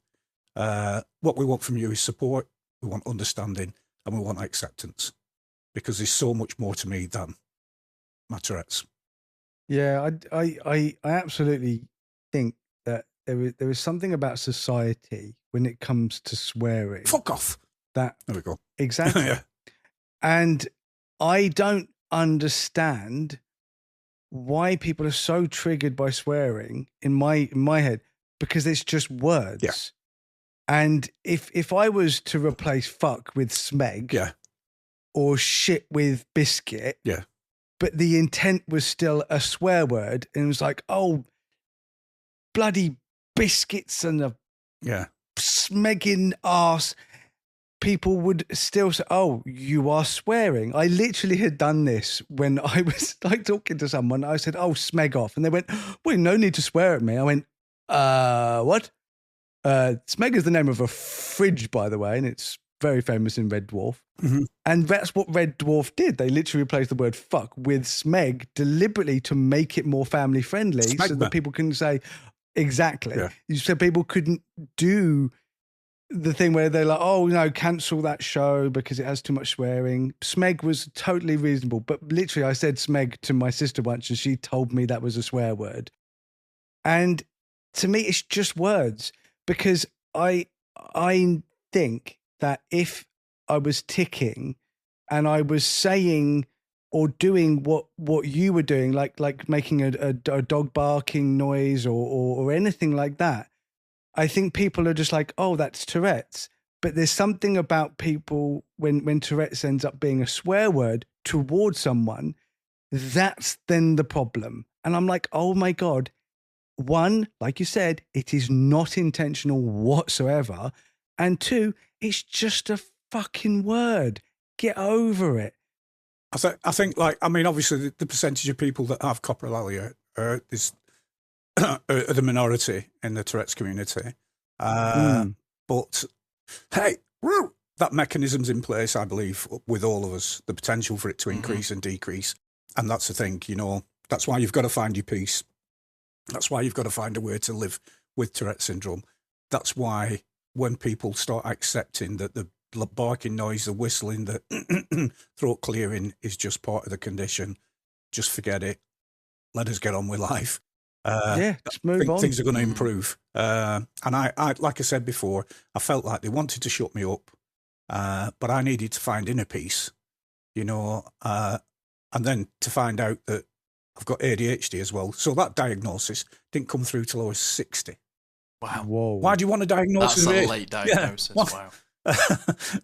What we want from you is support. We want understanding and we want acceptance because there's so much more to me than my Tourette's. Yeah, I absolutely think that there is something about society when it comes to swearing. Fuck off. That There we go. exactly. Yeah. And I don't understand why people are so triggered by swearing in my head, because it's just words. Yeah. And if I was to replace fuck with smeg, Yeah. or shit with biscuit, Yeah. but the intent was still a swear word, and it was like, oh, bloody biscuits and a Yeah. smegging arse, people would still say, oh, you are swearing. I literally had done this when I was like talking to someone. I said, oh, smeg off. And they went, well, no need to swear at me. I went, what? Smeg is the name of a fridge, by the way, and it's very famous in Red Dwarf. Mhm. And that's what Red Dwarf did. They literally replaced the word fuck with smeg deliberately to make it more family friendly, so Smegma. that people couldn't say, exactly. Yeah. So people couldn't do the thing where they're like, oh, no, cancel that show because it has too much swearing. Smeg was totally reasonable. But literally, I said smeg to my sister once and she told me that was a swear word. And to me, it's just words, because I think that if I was ticking and I was saying or doing what you were doing, like making a dog barking noise or anything like that, I think people are just like, oh, that's Tourette's. But there's something about people when Tourette's ends up being a swear word towards someone, that's then the problem. And I'm like, oh my God. One, like you said, it is not intentional whatsoever. And two, it's just a fucking word. Get over it. I think, like, I mean, obviously the percentage of people that have coprolalia is the minority in the Tourette's community. But hey, that mechanism's in place, I believe, with all of us, the potential for it to increase and decrease. And that's the thing, you know, that's why you've got to find your peace. That's why you've got to find a way to live with Tourette syndrome. That's why when people start accepting that the barking noise, the whistling, the throat clearing is just part of the condition, just forget it. Let us get on with life. Just move on. Things are going to improve. And I, like I said before, I felt like they wanted to shut me up, but I needed to find inner peace, you know, and then to find out that I've got ADHD as well. So that diagnosis didn't come through till I was 60. Wow. Whoa. Why do you want a diagnosis? That's a late diagnosis. Yeah. Wow.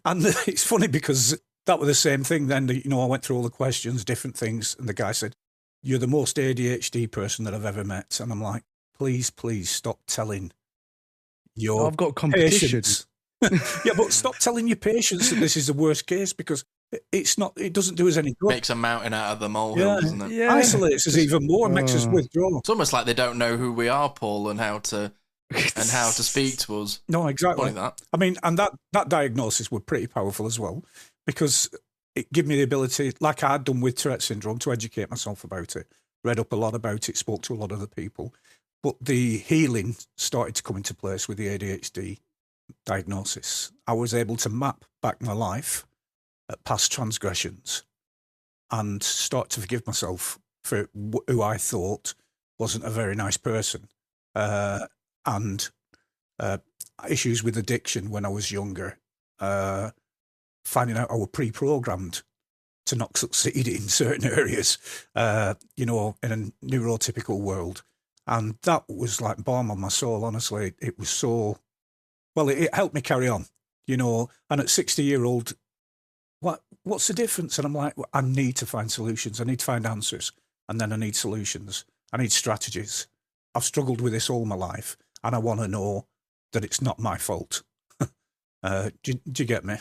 And it's funny because that was the same thing then. You know, I went through all the questions, different things, and the guy said, you're the most ADHD person that I've ever met. And I'm like, please stop telling your I've got competition. patients. Yeah, but stop telling your patients that this is the worst case, because it's not. It doesn't do us any good. Makes a mountain out of the molehill, doesn't it? Yeah. Isolates us even more, makes us withdraw. It's almost like they don't know who we are, Paul, and how to speak to us. No, exactly. Funny that. I mean, and that diagnosis were pretty powerful as well, because it gave me the ability, like I'd done with Tourette syndrome, to educate myself about it, read up a lot about it, spoke to a lot of other people. But the healing started to come into place with the ADHD diagnosis. I was able to map back my life at past transgressions and start to forgive myself for who I thought wasn't a very nice person. And issues with addiction when I was younger, finding out I was pre-programmed to not succeed in certain areas, you know, in a neurotypical world. And that was like balm on my soul, honestly. It was so, well, it helped me carry on, you know. And at 60-year-old, what's the difference? And I'm like, well, I need to find solutions. I need to find answers. And then I need solutions. I need strategies. I've struggled with this all my life, and I want to know that it's not my fault. Do you get me?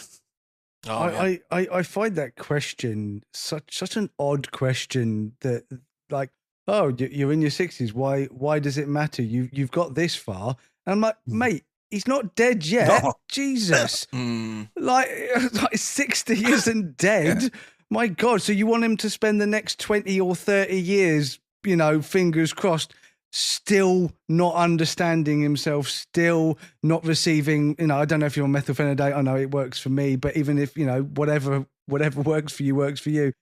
Oh, yeah. I find that question such an odd question, that like, oh, you're in your 60s. Why does it matter? You've got this far. And I'm like, mate, he's not dead yet. No. Jesus. Like 60 isn't dead. Yeah. My God. So you want him to spend the next 20 or 30 years, you know, fingers crossed, still not understanding himself, still not receiving, you know, I don't know if you're on methylphenidate, I know it works for me, but even if, you know, whatever works for you.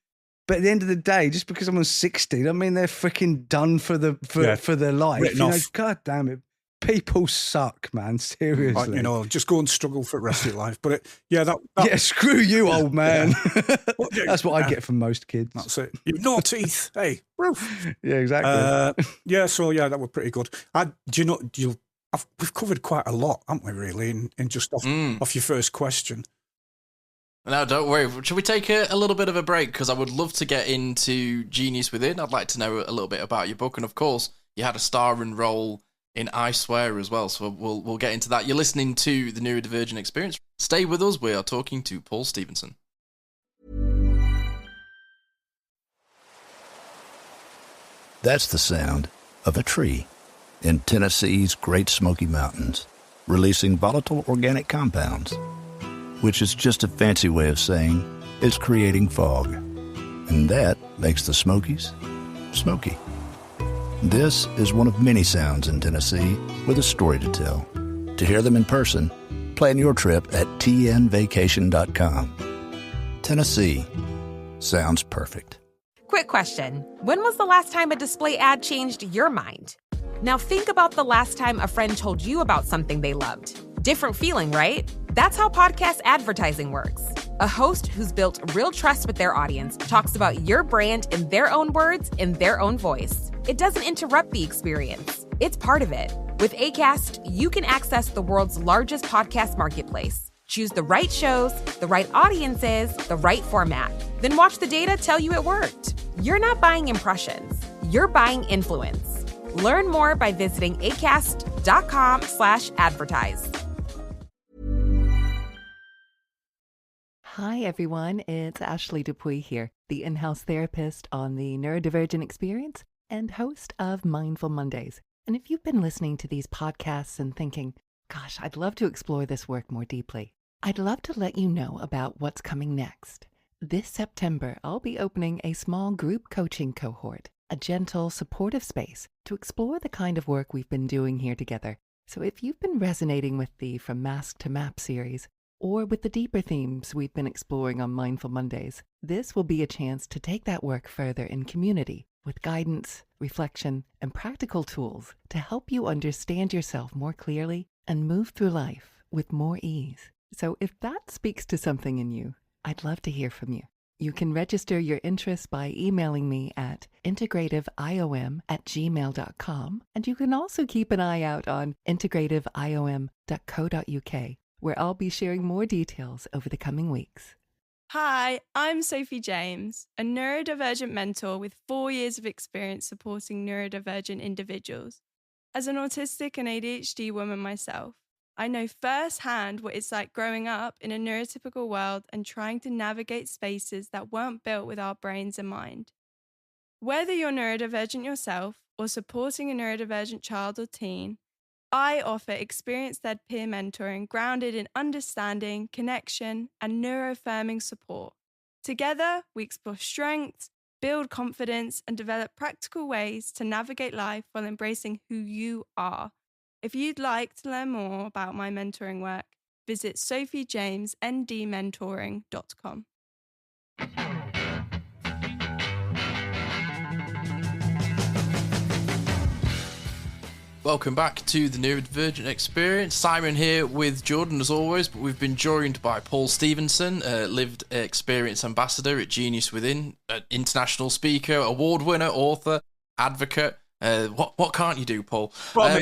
But at the end of the day, just because someone's 60, I mean, they're freaking done for their life. Written you know, off. God damn it. People suck, man. Seriously. Like, you know, just go and struggle for the rest of your life. But yeah, screw you, old man. Yeah. That's what I get from most kids. That's it. You've no teeth. Hey, roof. Yeah, exactly. So that were pretty good. We've covered quite a lot, haven't we, really, in just off your first question. No, don't worry. Should we take a little bit of a break? Because I would love to get into Genius Within. I'd like to know a little bit about your book. And of course, you had a starring role in I Swear as well. So we'll get into that. You're listening to the Neurodivergent Experience. Stay with us. We are talking to Paul Stevenson. That's the sound of a tree in Tennessee's Great Smoky Mountains, releasing volatile organic compounds, which is just a fancy way of saying it's creating fog. And that makes the Smokies smoky. This is one of many sounds in Tennessee with a story to tell. To hear them in person, plan your trip at tnvacation.com. Tennessee sounds perfect. Quick question. When was the last time a display ad changed your mind? Now think about the last time a friend told you about something they loved. Different feeling, right? That's how podcast advertising works. A host who's built real trust with their audience talks about your brand in their own words, in their own voice. It doesn't interrupt the experience. It's part of it. With Acast, you can access the world's largest podcast marketplace. Choose the right shows, the right audiences, the right format. Then watch the data tell you it worked. You're not buying impressions. You're buying influence. Learn more by visiting acast.com/advertise. Hi, everyone. It's Ashley Dupuy here, the in-house therapist on the Neurodivergent Experience and host of Mindful Mondays. And if you've been listening to these podcasts and thinking, gosh, I'd love to explore this work more deeply, I'd love to let you know about what's coming next. This September, I'll be opening a small group coaching cohort, a gentle, supportive space to explore the kind of work we've been doing here together. So if you've been resonating with the From Mask to Map series, or with the deeper themes we've been exploring on Mindful Mondays, this will be a chance to take that work further in community with guidance, reflection, and practical tools to help you understand yourself more clearly and move through life with more ease. So if that speaks to something in you, I'd love to hear from you. You can register your interest by emailing me at integrativeiom@gmail.com, and you can also keep an eye out on integrativeiom.co.uk, where I'll be sharing more details over the coming weeks. Hi, I'm Sophie James, a neurodivergent mentor with 4 years of experience supporting neurodivergent individuals. As an autistic and ADHD woman myself, I know firsthand what it's like growing up in a neurotypical world and trying to navigate spaces that weren't built with our brains in mind. Whether you're neurodivergent yourself or supporting a neurodivergent child or teen, I offer experience-led peer mentoring grounded in understanding, connection, and neuroaffirming support. Together, we explore strengths, build confidence, and develop practical ways to navigate life while embracing who you are. If you'd like to learn more about my mentoring work, visit sophiejamesndmentoring.com. Welcome back to the Neurodivergent Experience. Simon here with Jordan as always, but we've been joined by Paul Stevenson, lived experience ambassador at Genius Within, international speaker, award winner, author, advocate. What can't you do, Paul? Well,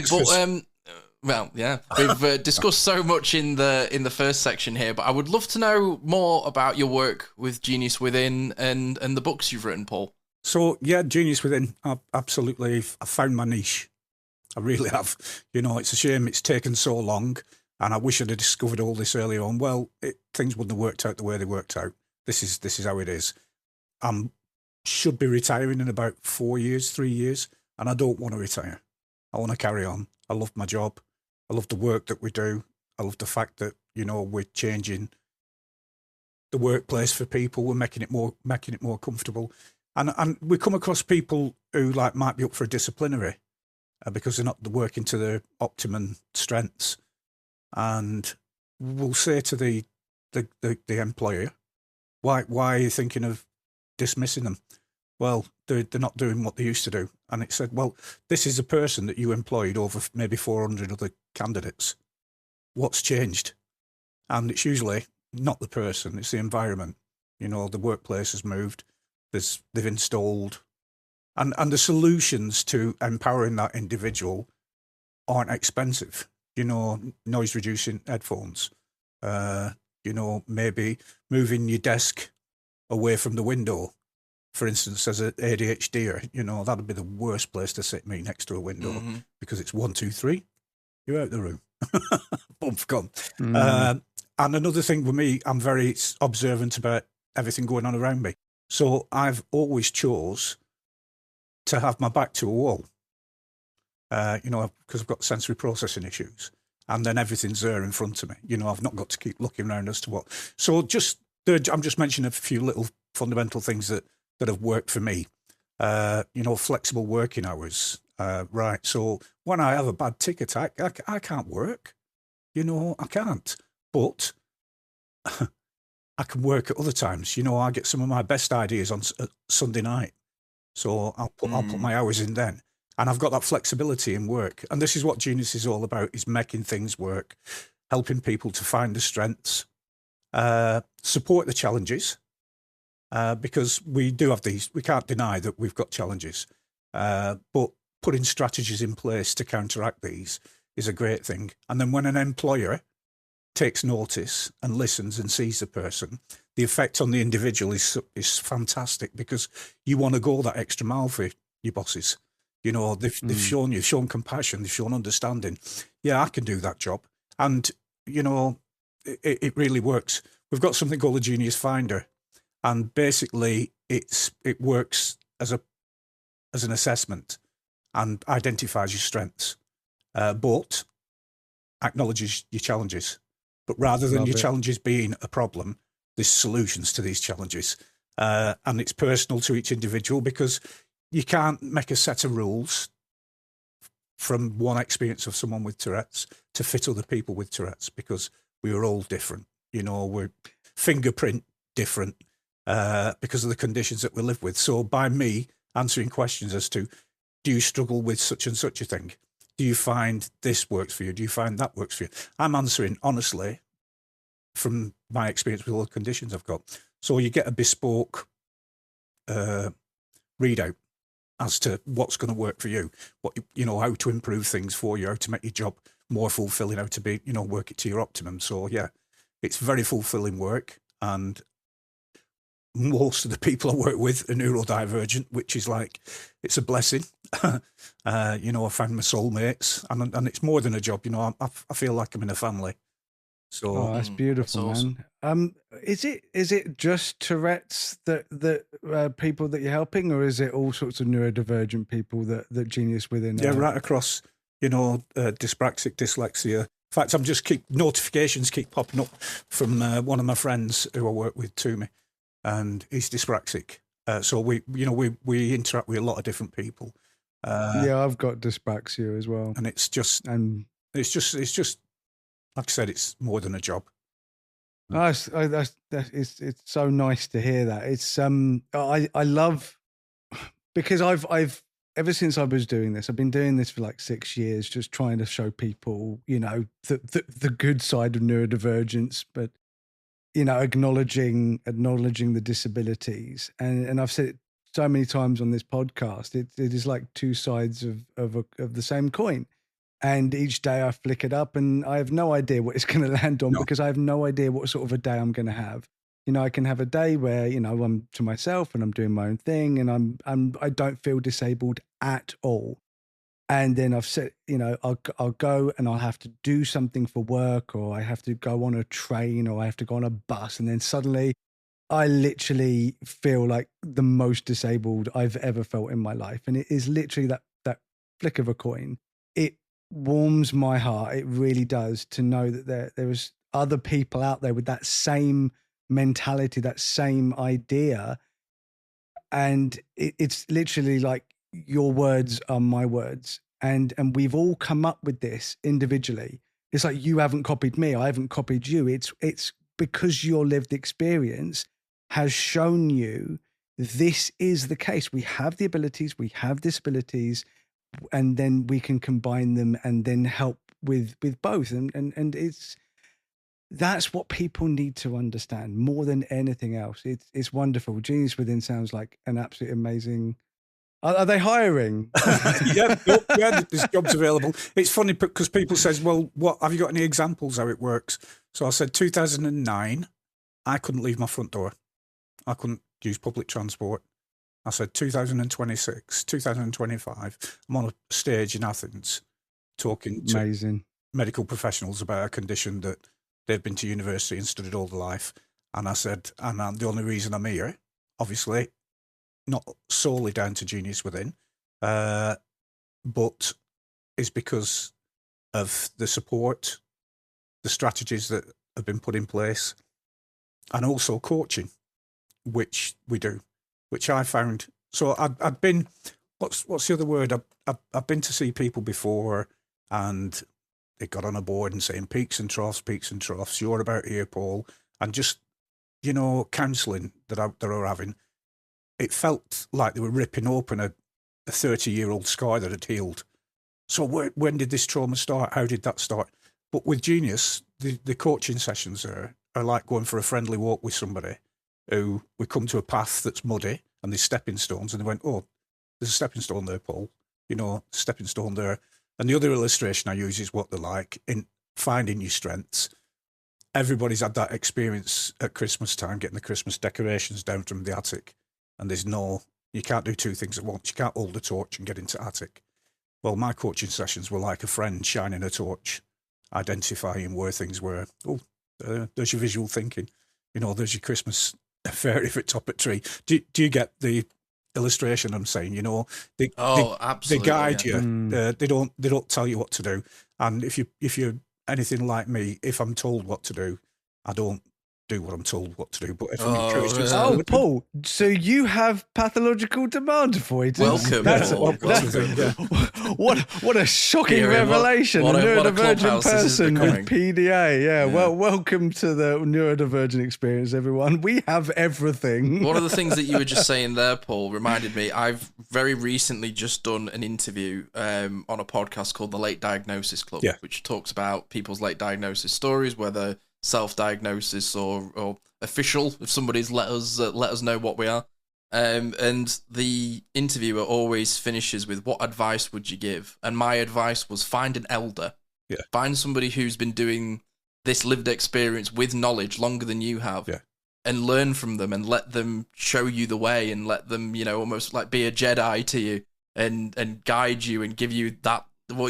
yeah, we've discussed so much in the first section here, but I would love to know more about your work with Genius Within and the books you've written, Paul. So, yeah, Genius Within, I found my niche. I really have. You know, it's a shame it's taken so long, and I wish I'd have discovered all this earlier on. Well, things wouldn't have worked out the way they worked out. This is how it is. I should be retiring in about 3 years, and I don't want to retire. I want to carry on. I love my job. I love the work that we do. I love the fact that, you know, we're changing the workplace for people. We're making it more comfortable. And we come across people who might be up for a disciplinary because they're not working to their optimum strengths. And we'll say to the employer, why are you thinking of dismissing them? well, they're not doing what they used to do. And it said, well, this is a person that you employed over maybe 400 other candidates. What's changed? And it's usually not the person, it's the environment. You know, the workplace has moved, they've installed, and the solutions to empowering that individual aren't expensive. You know, noise reducing headphones, you know, maybe moving your desk away from the window. For instance, as an ADHDer, you know, that'd be the worst place to sit me next to a window because it's 1, 2, 3, you're out the room. Boom, gone. And another thing with me, I'm very observant about everything going on around me. So I've always chose to have my back to a wall, you know, because I've got sensory processing issues. And then everything's there in front of me. You know, I've not got to keep looking around as to what. So I'm just mentioning a few little fundamental things that have worked for me. You know, flexible working hours. Right. So when I have a bad tic attack, I can't work. You know, I can't. But I can work at other times. You know, I get some of my best ideas on Sunday night. So I'll put my hours in then. And I've got that flexibility in work. And this is what Genius is all about, is making things work, helping people to find the strengths, support the challenges, because we do have these. We can't deny that we've got challenges. But putting strategies in place to counteract these is a great thing. And then when an employer takes notice and listens and sees the person, the effect on the individual is fantastic, because you want to go that extra mile for your bosses. You know, they've shown compassion, they've shown understanding. Yeah, I can do that job. And, you know, it really works. We've got something called the Genius Finder. And basically it works as an assessment and identifies your strengths, but acknowledges your challenges. But rather than your challenges being a problem, there's solutions to these challenges. And it's personal to each individual, because you can't make a set of rules from one experience of someone with Tourette's to fit other people with Tourette's, because we are all different. You know, we're fingerprint different because of the conditions that we live with. So by me answering questions as to, do you struggle with such and such a thing? Do you find this works for you? Do you find that works for you? I'm answering honestly from my experience with all the conditions I've got. So you get a bespoke readout as to what's going to work for you, what, you know, how to improve things for you, how to make your job more fulfilling, how to be, you know, work it to your optimum. So yeah, it's very fulfilling work. And most of the people I work with are neurodivergent, which is like, it's a blessing. You know, I found my soulmates, and it's more than a job. You know, I feel like I'm in a family. So that's beautiful, that's awesome. man. Is it just Tourette's that people that you're helping, or is it all sorts of neurodivergent people that Genius within? Yeah, right across. You know, dyspraxic, dyslexia. In fact, notifications keep popping up from one of my friends who I work with to me, and he's dyspraxic. So we interact with a lot of different people. Yeah, I've got dyspraxia as well, and it's just like I said, it's more than a job. It's so nice to hear that. It's I love, because I've ever since I was doing this, I've been doing this for like 6 years, just trying to show people, you know, the good side of neurodivergence, but, you know, acknowledging the disabilities. And I've said it so many times on this podcast, it is like two sides of the same coin. And each day I flick it up and I have no idea what it's going to land on, because I have no idea what sort of a day I'm going to have. You know, I can have a day where, you know, I'm to myself and I'm doing my own thing and I don't feel disabled at all. And then I've said, you know, I'll go and I'll have to do something for work, or I have to go on a train, or I have to go on a bus. And then suddenly I literally feel like the most disabled I've ever felt in my life. And it is literally that flick of a coin. It warms my heart. It really does, to know that there is other people out there with that same mentality, that same idea. And it's literally like, your words are my words. And we've all come up with this individually. It's like, you haven't copied me, I haven't copied you. It's because your lived experience has shown you this is the case. We have the abilities, we have disabilities, and then we can combine them and then help with both. And that's what people need to understand more than anything else. It's wonderful. Genius Within sounds like an absolutely amazing. Are they hiring? yeah, there's jobs available. It's funny because people says, well, what have you got any examples how it works? So I said 2009, I couldn't leave my front door. I couldn't use public transport. I said 2026, 2025, I'm on a stage in Athens talking to medical professionals about a condition that they've been to university and studied all their life. And I said, and the only reason I'm here, obviously, not solely down to Genius Within, but is because of the support, the strategies that have been put in place, and also coaching, which we do, which I found. So I'd been, what's the other word? I've been to see people before, and they got on a board and saying peaks and troughs, you're about here, Paul, and just, counselling that they were having. It felt like they were ripping open a 30-year-old scar that had healed. So when did this trauma start? How did that start? But with Genius, the coaching sessions are like going for a friendly walk with somebody who we come to a path that's muddy and there's stepping stones, and they went, oh, there's a stepping stone there, Paul. Stepping stone there. And the other illustration I use is what they're like in finding your strengths. Everybody's had that experience at Christmas time, getting the Christmas decorations down from the attic. And you can't do two things at once. You can't hold a torch and get into attic. Well, my coaching sessions were like a friend shining a torch, identifying where things were. Oh, there's your visual thinking. There's your Christmas fairy at top of tree. Do you get the illustration I'm saying? They absolutely, guide you. They don't tell you what to do. And if you're anything like me, if I'm told what to do, I don't do what I'm told what to do. But if I'm encouraged Paul, so you have pathological demand avoidance. Welcome. What a shocking revelation. What a neurodivergent person becoming. with PDA. Yeah. Well, welcome to the neurodivergent experience, everyone. We have everything. One of the things that you were just saying there, Paul, reminded me. I've very recently just done an interview on a podcast called The Late Diagnosis Club, which talks about people's late diagnosis stories, whether self-diagnosis or official, if somebody's let us know what we are. And the interviewer always finishes with, what advice would you give? And my advice was, find an elder. Yeah. Find somebody who's been doing this lived experience with knowledge longer than you have. Yeah. And learn from them and let them show you the way and let them, almost like be a Jedi to you and guide you and give you that,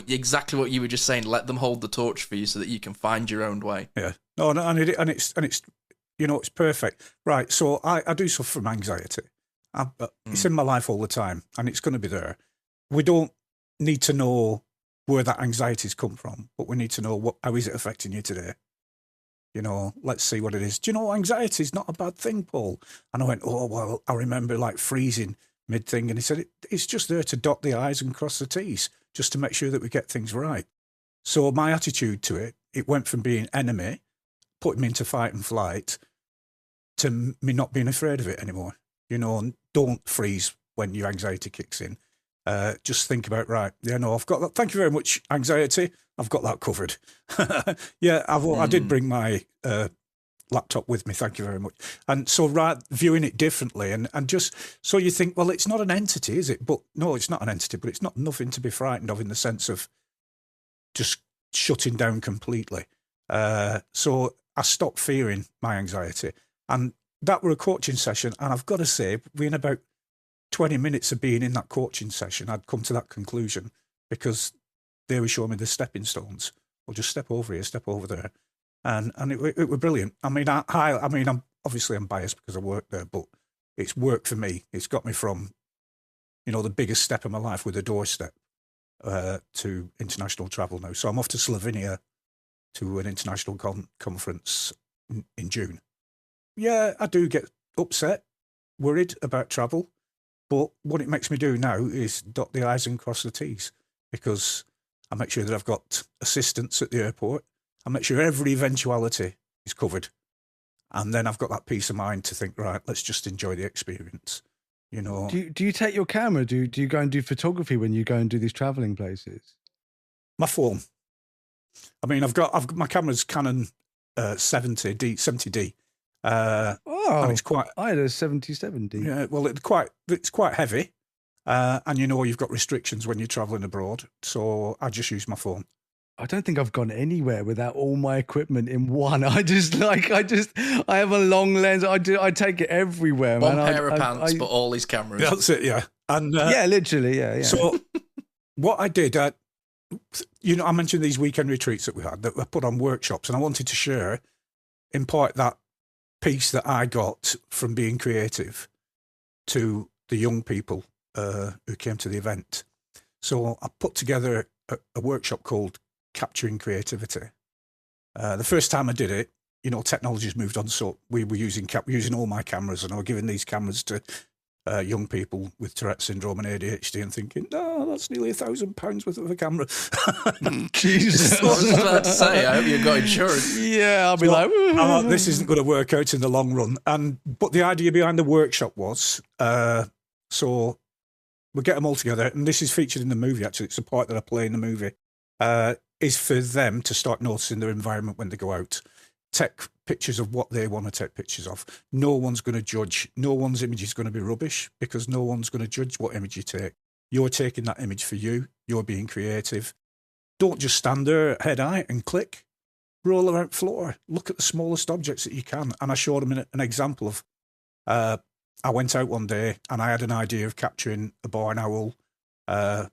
exactly what you were just saying. Let them hold the torch for you so that you can find your own way. Yeah. No, and it's it's perfect. Right. So I do suffer from anxiety. It's in my life all the time, and it's going to be there. We don't need to know where that anxiety's come from, but we need to know how is it affecting you today. Let's see what it is. Do you know anxiety is not a bad thing, Paul? And I went, oh well, I remember like freezing mid thing, and he said it's just there to dot the I's and cross the T's, just to make sure that we get things right. So my attitude to it went from being enemy, putting me into fight and flight, to me not being afraid of it anymore. Don't freeze when your anxiety kicks in. Just think about, right, I've got that. Thank you very much, anxiety. I've got that covered. I did bring my laptop with me. Thank you very much. And so, viewing it differently and just so you think, well, it's not an entity, is it? But no, it's not an entity, but it's not nothing to be frightened of in the sense of just shutting down completely. So I stopped fearing my anxiety. And that were a coaching session. And I've got to say, within about 20 minutes of being in that coaching session, I'd come to that conclusion because they were showing me the stepping stones. Well, just step over here, step over there. And it were brilliant. I mean, I'm biased because I work there, but it's worked for me. It's got me from, the biggest step of my life with a doorstep to international travel now. So I'm off to Slovenia to an international conference in June. Yeah, I do get upset, worried about travel, but what it makes me do now is dot the I's and cross the T's, because I make sure that I've got assistance at the airport. I make sure every eventuality is covered. And then I've got that peace of mind to think, right, let's just enjoy the experience. You know, Do you take your camera? Do you go and do photography when you go and do these traveling places? my phone. I mean, I've got my camera's Canon 70D. And it's quite. I had a 77D. Yeah, well, it's quite heavy, and you know you've got restrictions when you're traveling abroad. So I just use my phone. I don't think I've gone anywhere without all my equipment in one. I have a long lens. I take it everywhere, One man. pair of pants, but all his cameras. That's it, yeah. And yeah, literally, yeah. So what I did, I mentioned these weekend retreats that we had that were put on workshops, and I wanted to share, in part, that piece that I got from being creative to the young people who came to the event. So I put together a workshop called Capturing Creativity. The first time I did it, technology's moved on, so we were using all my cameras, and I was giving these cameras to young people with Tourette syndrome and ADHD, and thinking, that's nearly £1,000 worth of a camera. Jesus. I was just about to say, I hope you've got insurance. Yeah, I'll be like, this isn't going to work out in the long run. But the idea behind the workshop was, so we get them all together, and this is featured in the movie, actually. It's a part that I play in the movie, is for them to start noticing their environment when they go out. Take pictures of what they want to take pictures of. No one's going to judge. No one's image is going to be rubbish, because no one's going to judge what image you take. You're taking that image for you. You're being creative. Don't just stand there head high and click. Roll around floor. Look at the smallest objects that you can. And I showed them an example of, I went out one day and I had an idea of capturing a barn owl, and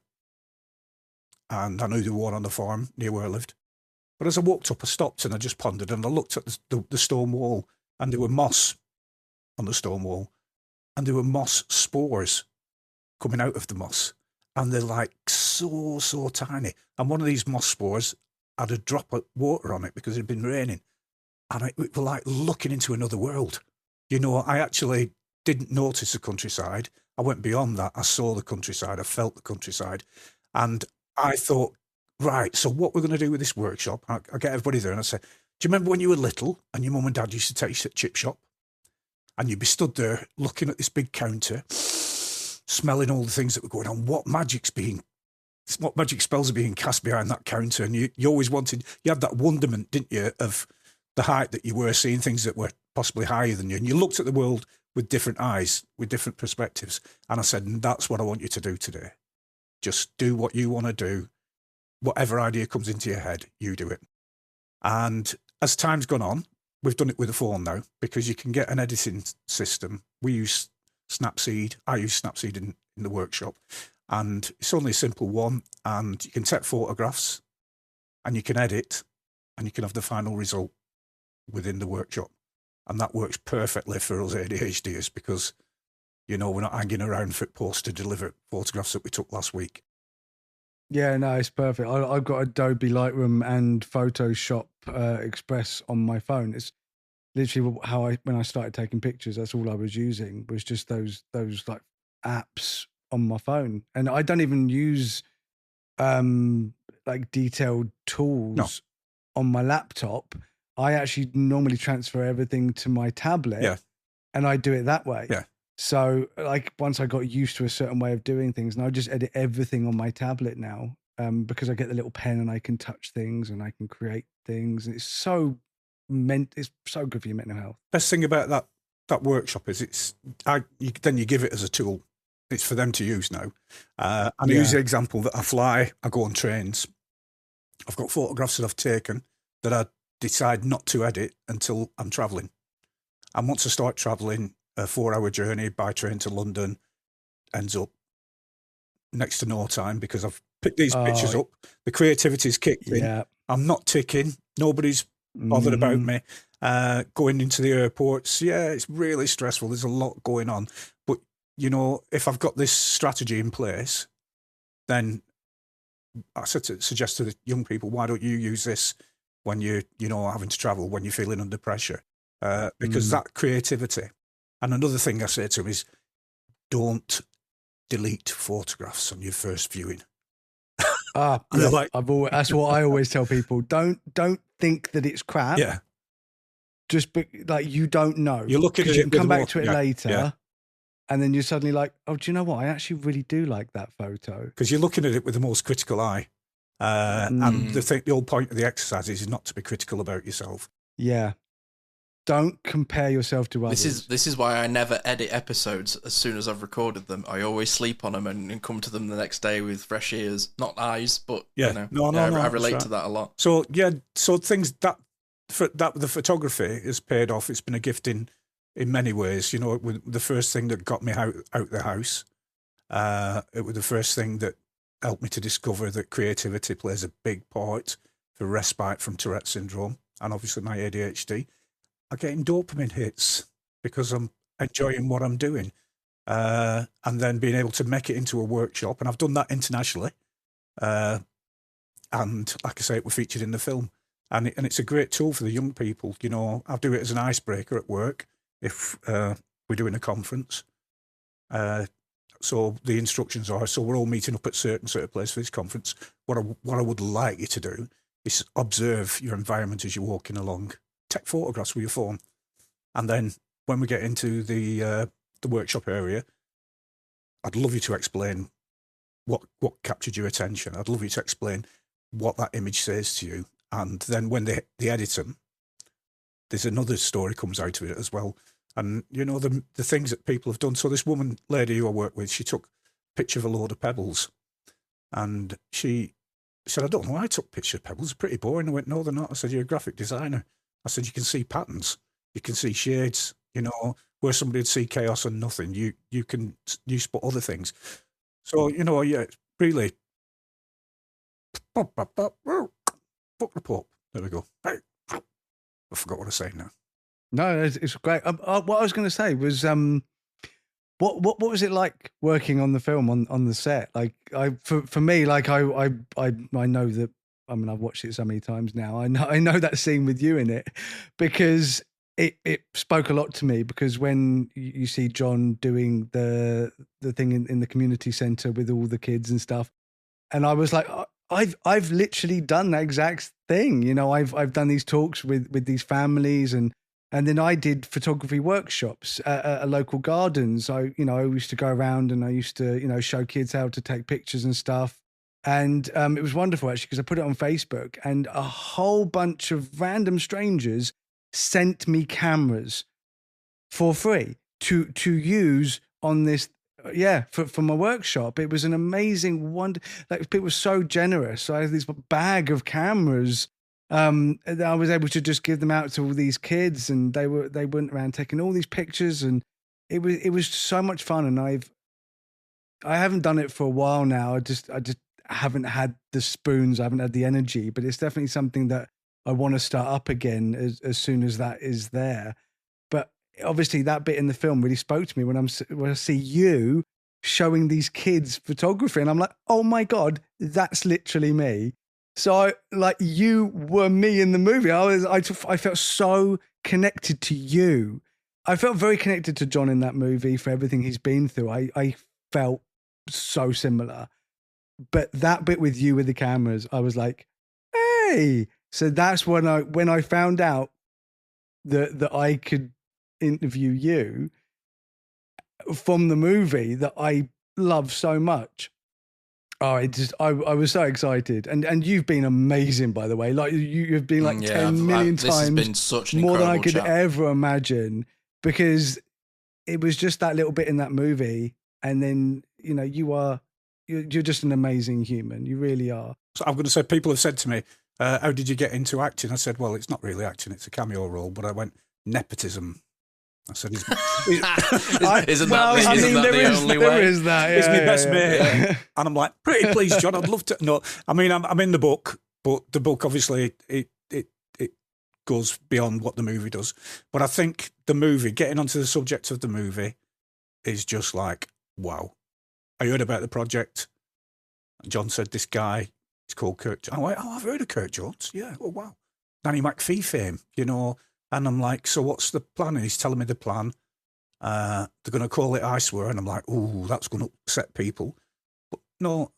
I knew there were one on the farm near where I lived. But as I walked up, I stopped and I just pondered, and I looked at the stone wall, and there were moss on the stone wall, and there were moss spores coming out of the moss, and they're like so tiny. And one of these moss spores had a drop of water on it because it had been raining, and it was like looking into another world. I actually didn't notice the countryside. I went beyond that. I saw the countryside. I felt the countryside, and I thought, right, so what we're going to do with this workshop, I get everybody there and I say, do you remember when you were little and your mum and dad used to take you to the chip shop? And you'd be stood there looking at this big counter, smelling all the things that were going on. What magic spells are being cast behind that counter? And you always you had that wonderment, didn't you, of the height that you were, seeing things that were possibly higher than you. And you looked at the world with different eyes, with different perspectives. And I said, that's what I want you to do today. Just do what you want to do. Whatever idea comes into your head, you do it. And as time's gone on, we've done it with a phone now, because you can get an editing system. We use Snapseed. I use Snapseed in the workshop. And it's only a simple one. And you can take photographs, and you can edit, and you can have the final result within the workshop. And that works perfectly for us ADHDers, because, we're not hanging around for post to deliver photographs that we took last week. Yeah, no, it's perfect. I've got Adobe Lightroom and Photoshop Express on my phone. It's literally how when I started taking pictures, that's all I was using, was just those like apps on my phone. And I don't even use like detailed tools on my laptop. I actually normally transfer everything to my tablet, and I do it that way. Yeah. So, like, once I got used to a certain way of doing things, and I just edit everything on my tablet now, because I get the little pen and I can touch things and I can create things. And it's so good for your mental health. Best thing about that workshop is then you give it as a tool. It's for them to use now. And I use the example that I go on trains. I've got photographs that I've taken that I decide not to edit until I'm travelling. And once I start travelling, a 4-hour journey by train to London ends up next to no time, because I've picked these pictures up. The creativity's kicked in. I'm not ticking. Nobody's bothered about me. Going into the airports, it's really stressful. There's a lot going on. But, if I've got this strategy in place, then I suggest to the young people, why don't you use this when you're, having to travel, when you're feeling under pressure? Because that creativity. And another thing I say to them is, don't delete photographs on your first viewing. That's what I always tell people. Don't think that it's crap. Yeah. Just you don't know. You're looking at it. You can come back to it later. Yeah. And then you're suddenly like, oh, do you know what? I actually really do like that photo. Because you're looking at it with the most critical eye. And the whole point of the exercise is not to be critical about yourself. Yeah. Don't compare yourself to others. This is why I never edit episodes as soon as I've recorded them. I always sleep on them and come to them the next day with fresh ears, not eyes, but Yeah. I relate to that a lot. So things that the photography has paid off. It's been a gift in many ways. You know, the first thing that got me out the house. It was the first thing that helped me to discover that creativity plays a big part for respite from Tourette syndrome and obviously my ADHD. I'm getting dopamine hits because I'm enjoying what I'm doing. And then being able to make it into a workshop. And I've done that internationally. And like I say, it was featured in the film. And it's a great tool for the young people. You know, I'll do it as an icebreaker at work if we're doing a conference. So the instructions are, so we're all meeting up at certain place for this conference. What I would like you to do is observe your environment as you're walking along. Take photographs with your phone. And then when we get into the workshop area, I'd love you to explain what captured your attention. I'd love you to explain what that image says to you. And then when they edit them, there's another story comes out of it as well. And, you know, the things that people have done. So this lady who I work with, she took a picture of a load of pebbles. And she said, I don't know why I took a picture of pebbles. It's pretty boring. I went, no, they're not. I said, you're a graphic designer. I said, you can see patterns. You can see shades, you know, where somebody would see chaos and nothing. You can spot other things. So, you know, yeah, really. Book report. There we go. I forgot what I was saying now. No, it's great. What I was going to say was, what was it like working on the film on the set? Like, for me, like I know that. I mean, I've watched it so many times now. I know that scene with you in it because it spoke a lot to me. Because when you see John doing the thing in the community centre with all the kids and stuff, and I was like, I've literally done that exact thing. You know, I've done these talks with these families and then I did photography workshops at local gardens. I used to go around and I used to, show kids how to take pictures and stuff. And it was wonderful, actually, because I put it on Facebook and a whole bunch of random strangers sent me cameras for free to use on this, for my workshop. It was an amazing wonder. Like, people were so generous. So I had this bag of cameras that I was able to just give them out to all these kids, and they went around taking all these pictures, and it was so much fun. And I haven't done it for a while now. I just haven't had the spoons. I haven't had the energy, but it's definitely something that I want to start up again as soon as that is there. But obviously that bit in the film really spoke to me when I see you showing these kids photography, and I'm like, oh my God, that's literally me. So you were me in the movie. I felt so connected to you. I felt very connected to John in that movie for everything he's been through. I felt so similar. But that bit with you with the cameras, I was like, hey. So that's when I found out that I could interview you from the movie that I love so much. Oh, I was so excited. And you've been amazing, by the way. Like, you've been like 10 million times this has been such an more than I incredible could chat. ever imagine, because it was just that little bit in that movie. And then, you're just an amazing human. You really are. So I'm going to say, people have said to me, how did you get into acting? I said, well, it's not really acting, it's a cameo role. But I went, nepotism. I said, isn't that the only way? There is that. He's my best yeah. mate. And I'm like, pretty please, John, I'd love to. No, I mean, I'm in the book, but the book, obviously, it goes beyond what the movie does. But I think the movie, getting onto the subject of the movie, is just like, wow. I heard about the project. John said, this guy, he's called Kurt. I went, I've heard of Kurt Jones. Yeah, oh, wow. Nanny McPhee fame, And I'm like, so what's the plan? And he's telling me the plan. They're going to call it I Swear. And I'm like, ooh, that's going to upset people. But no,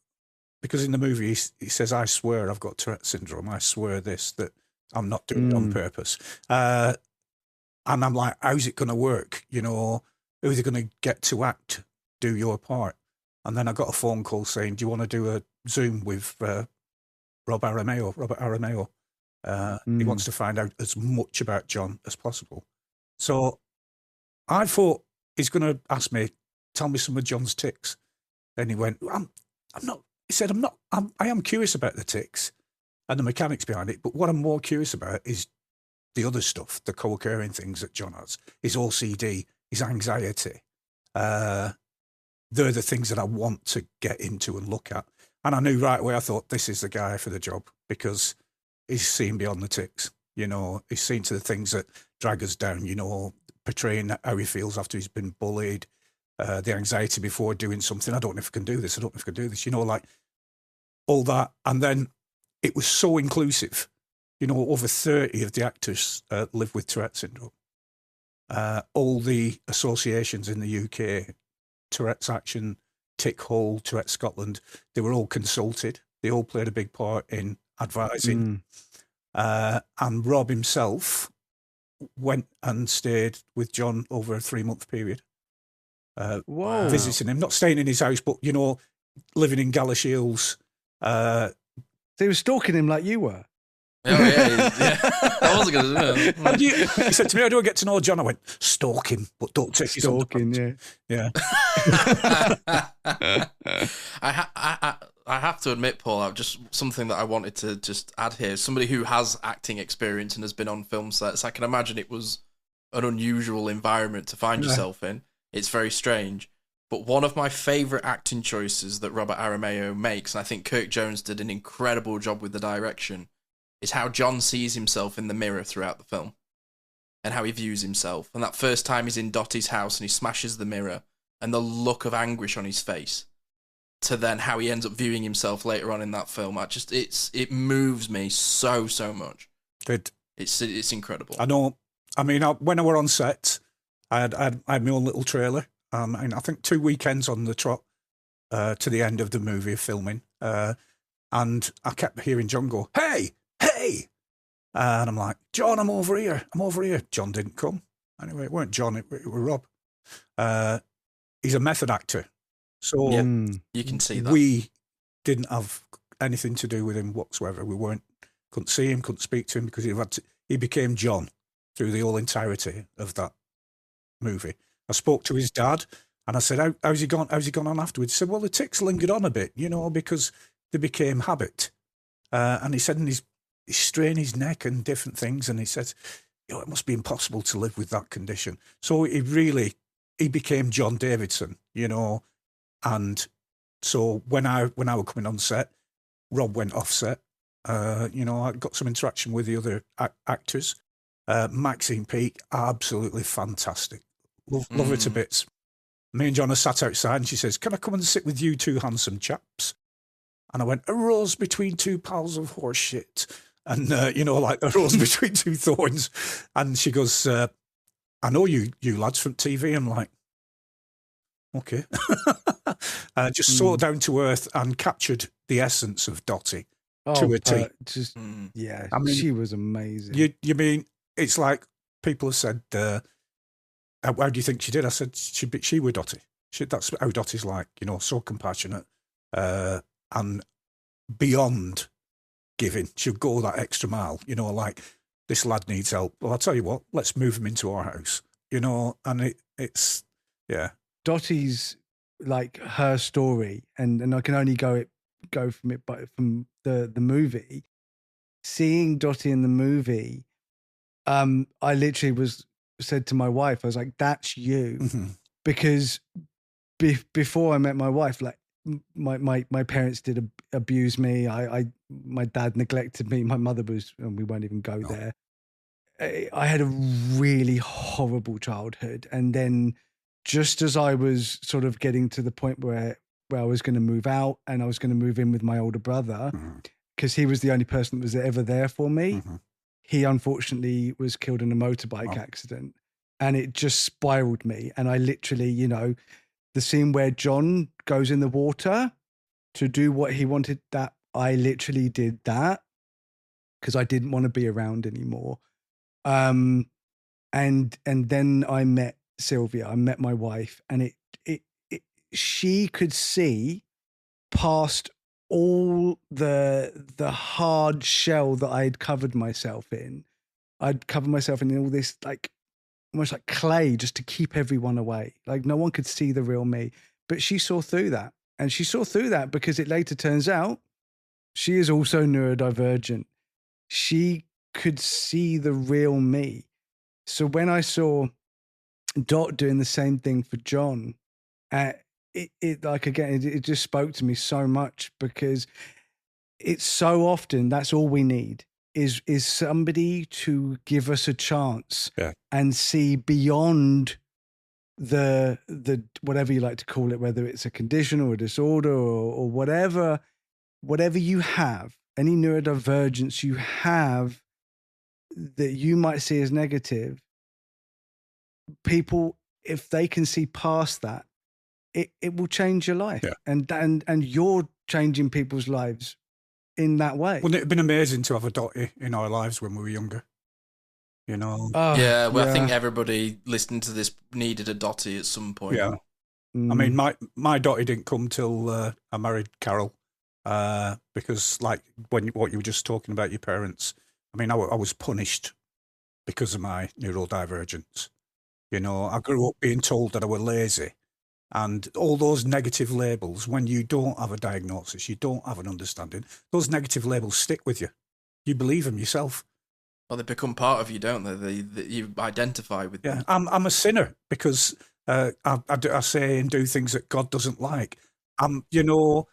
because in the movie, he says, I swear I've got Tourette syndrome. I swear that I'm not doing it on purpose. And I'm like, how's it going to work? who are they going to get to act, do your part? And then I got a phone call saying, do you want to do a Zoom with Robert Aramayo? He wants to find out as much about John as possible. So I thought he's going to ask me, tell me some of John's tics. And he went, I'm not, he said, I am curious about the tics and the mechanics behind it, but what I'm more curious about is the other stuff, the co-occurring things that John has, his OCD, his anxiety. They're the things that I want to get into and look at. And I knew right away, I thought, this is the guy for the job, because he's seen beyond the tics. You know, he's seen to the things that drag us down, you know, portraying how he feels after he's been bullied, the anxiety before doing something. I don't know if I can do this. I don't know if I can do this. You know, like all that. And then it was so inclusive. You know, over 30 of the actors live with Tourette syndrome. All the associations in the UK, Tourette's Action, Tic Hull, Tourette Scotland, they were all consulted. They all played a big part in advising. And Rob himself went and stayed with John over a 3-month period, visiting him, not staying in his house, but, you know, living in Galashiels. So he was stalking him like you were. Oh, yeah. I wasn't going to do it. He said to me, how do I get to know John? I went, stalk him, but don't take his Stalking, yeah. I have to admit, Paul, just something that I wanted to just add here. Somebody who has acting experience and has been on film sets, I can imagine it was an unusual environment to find yourself in. It's very strange. But one of my favourite acting choices that Robert Aramayo makes, and I think Kirk Jones did an incredible job with the direction, is how John sees himself in the mirror throughout the film and how he views himself. And that first time he's in Dottie's house and he smashes the mirror and the look of anguish on his face, to then how he ends up viewing himself later on in that film. It moves me so much. Good. It's incredible. I know. I mean, when I were on set, I had my own little trailer. And I think 2 weekends on the trot to the end of the movie of filming. And I kept hearing John go, hey! And I'm like, John, I'm over here. John didn't come. Anyway, it weren't John, it was Rob. He's a method actor. So you can see that. We didn't have anything to do with him whatsoever. Couldn't see him, couldn't speak to him, because he became John through the whole entirety of that movie. I spoke to his dad and I said, how's he gone on afterwards? He said, well, the tics lingered on a bit, you know, because they became habit. And he said, he's straining his neck and different things. And he said, you know, it must be impossible to live with that condition. So he became John Davidson, you know. And so when I were coming on set, Rob went off set. You know, I got some interaction with the other actors. Maxine Peake, absolutely fantastic. Love her to bits. Me and John are sat outside and she says, can I come and sit with you two handsome chaps? And I went, a rose between two piles of horse shit. And, you know, like a rose between two thorns. And she goes, I know you lads from TV. I'm like, okay. Just so down to earth and captured the essence of Dottie to a T. Yeah, I mean, she was amazing. You mean, it's like people have said, how do you think she did? I said, she were Dottie. That's how Dottie's like, you know, so compassionate and beyond giving. She'll go that extra mile, you know, like, this lad needs help. Well, I'll tell you what, let's move him into our house, you know, and it's, yeah. Dottie's, like, her story, and I can only go from it, but from the movie, seeing Dottie in the movie, I literally said to my wife, I was like, that's you. Mm-hmm. Because before I met my wife, like, my parents did abuse me. My dad neglected me. My mother and we won't even go there. I had a really horrible childhood. And then just as I was sort of getting to the point where I was going to move out and I was going to move in with my older brother, because he was the only person that was ever there for me. He unfortunately was killed in a motorbike accident, and it just spiraled me. And I literally, you know, the scene where John goes in the water to do what he wanted, that I literally did that because I didn't want to be around anymore. And then I met Sylvia, I met my wife, and she could see past all the hard shell that I had covered myself in. I'd covered myself in all this like almost like clay just to keep everyone away. Like no one could see the real me. But she saw through that. And she saw through that because it later turns out she is also neurodivergent. She could see the real me. So when I saw Dot doing the same thing for John, it just spoke to me so much, because it's so often that's all we need is somebody to give us a chance and see beyond the whatever you like to call it, whether it's a condition or a disorder or whatever you have, any neurodivergence you have that you might see as negative. People, if they can see past that, it will change your life. And you're changing people's lives in that way. Wouldn't it have been amazing to have a Dottie in our lives when we were younger? You know? I think everybody listening to this needed a Dottie at some point. Yeah. I mean, my Dottie didn't come till I married Carol, because like what you were just talking about your parents, I mean, I was punished because of my neurodivergence. You know, I grew up being told that I was lazy, and all those negative labels, when you don't have a diagnosis, you don't have an understanding, those negative labels stick with you. You believe them yourself. Well, they become part of you, don't they? You identify with them. I'm a sinner because I say and do things that God doesn't like. You know,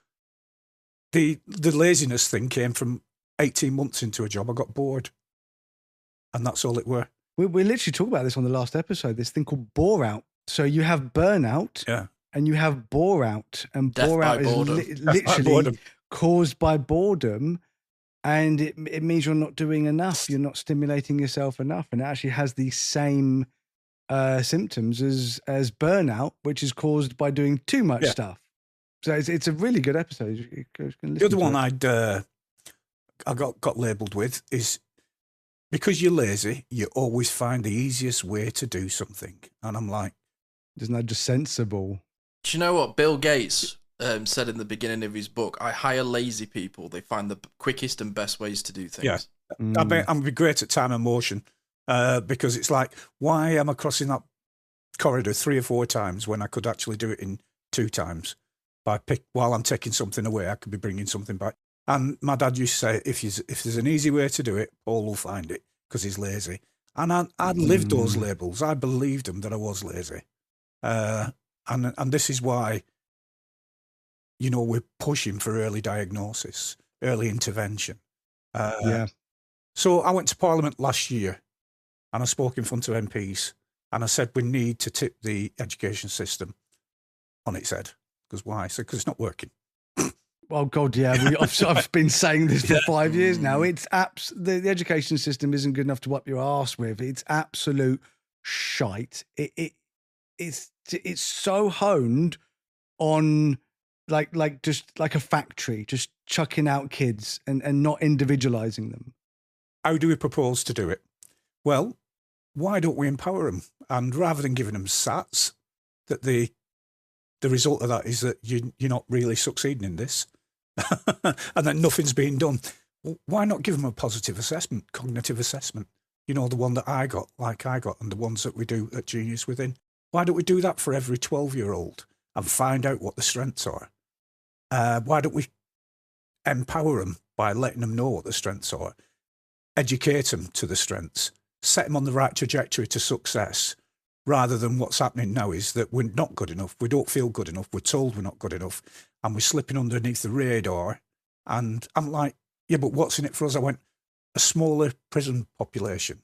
the laziness thing came from 18 months into a job. I got bored, and that's all it were. We literally talked about this on the last episode, this thing called bore out. So you have burnout and you have bore out. And bore out is literally caused by boredom. And it means you're not doing enough. You're not stimulating yourself enough. And it actually has the same symptoms as burnout, which is caused by doing too much stuff. So it's a really good episode. The other one I got labelled with is, because you're lazy, you always find the easiest way to do something. And I'm like, isn't that just sensible? Do you know what Bill Gates said in the beginning of his book? I hire lazy people. They find the quickest and best ways to do things. Yeah. I'm be great at time and motion, because it's like, why am I crossing that corridor 3 or 4 times when I could actually do it in 2 times? While I'm taking something away, I could be bringing something back. And my dad used to say, if there's an easy way to do it, Paul will find it because he's lazy. And I lived those labels. I believed them that I was lazy. And this is why, you know, we're pushing for early diagnosis, early intervention. So I went to Parliament last year and I spoke in front of MPs and I said, we need to tip the education system on its head. Because why? I said, because it's not working. Oh God, yeah. I've been saying this for 5 years now. It's the education system isn't good enough to wipe your arse with. It's absolute shite. It's so honed on like just like a factory, just chucking out kids and not individualizing them. How do we propose to do it? Well, why don't we empower them? And rather than giving them SATs, that the result of that is that you're not really succeeding in this. And that nothing's being done. Well, why not give them a positive assessment, cognitive assessment? You know, the one that I got, and the ones that we do at Genius Within. Why don't we do that for every 12-year-old and find out what the strengths are? Why don't we empower them by letting them know what the strengths are, educate them to the strengths, set them on the right trajectory to success, rather than what's happening now is that we're not good enough, we don't feel good enough, we're told we're not good enough, and we're slipping underneath the radar. And I'm like, yeah, but what's in it for us? I went, a smaller prison population.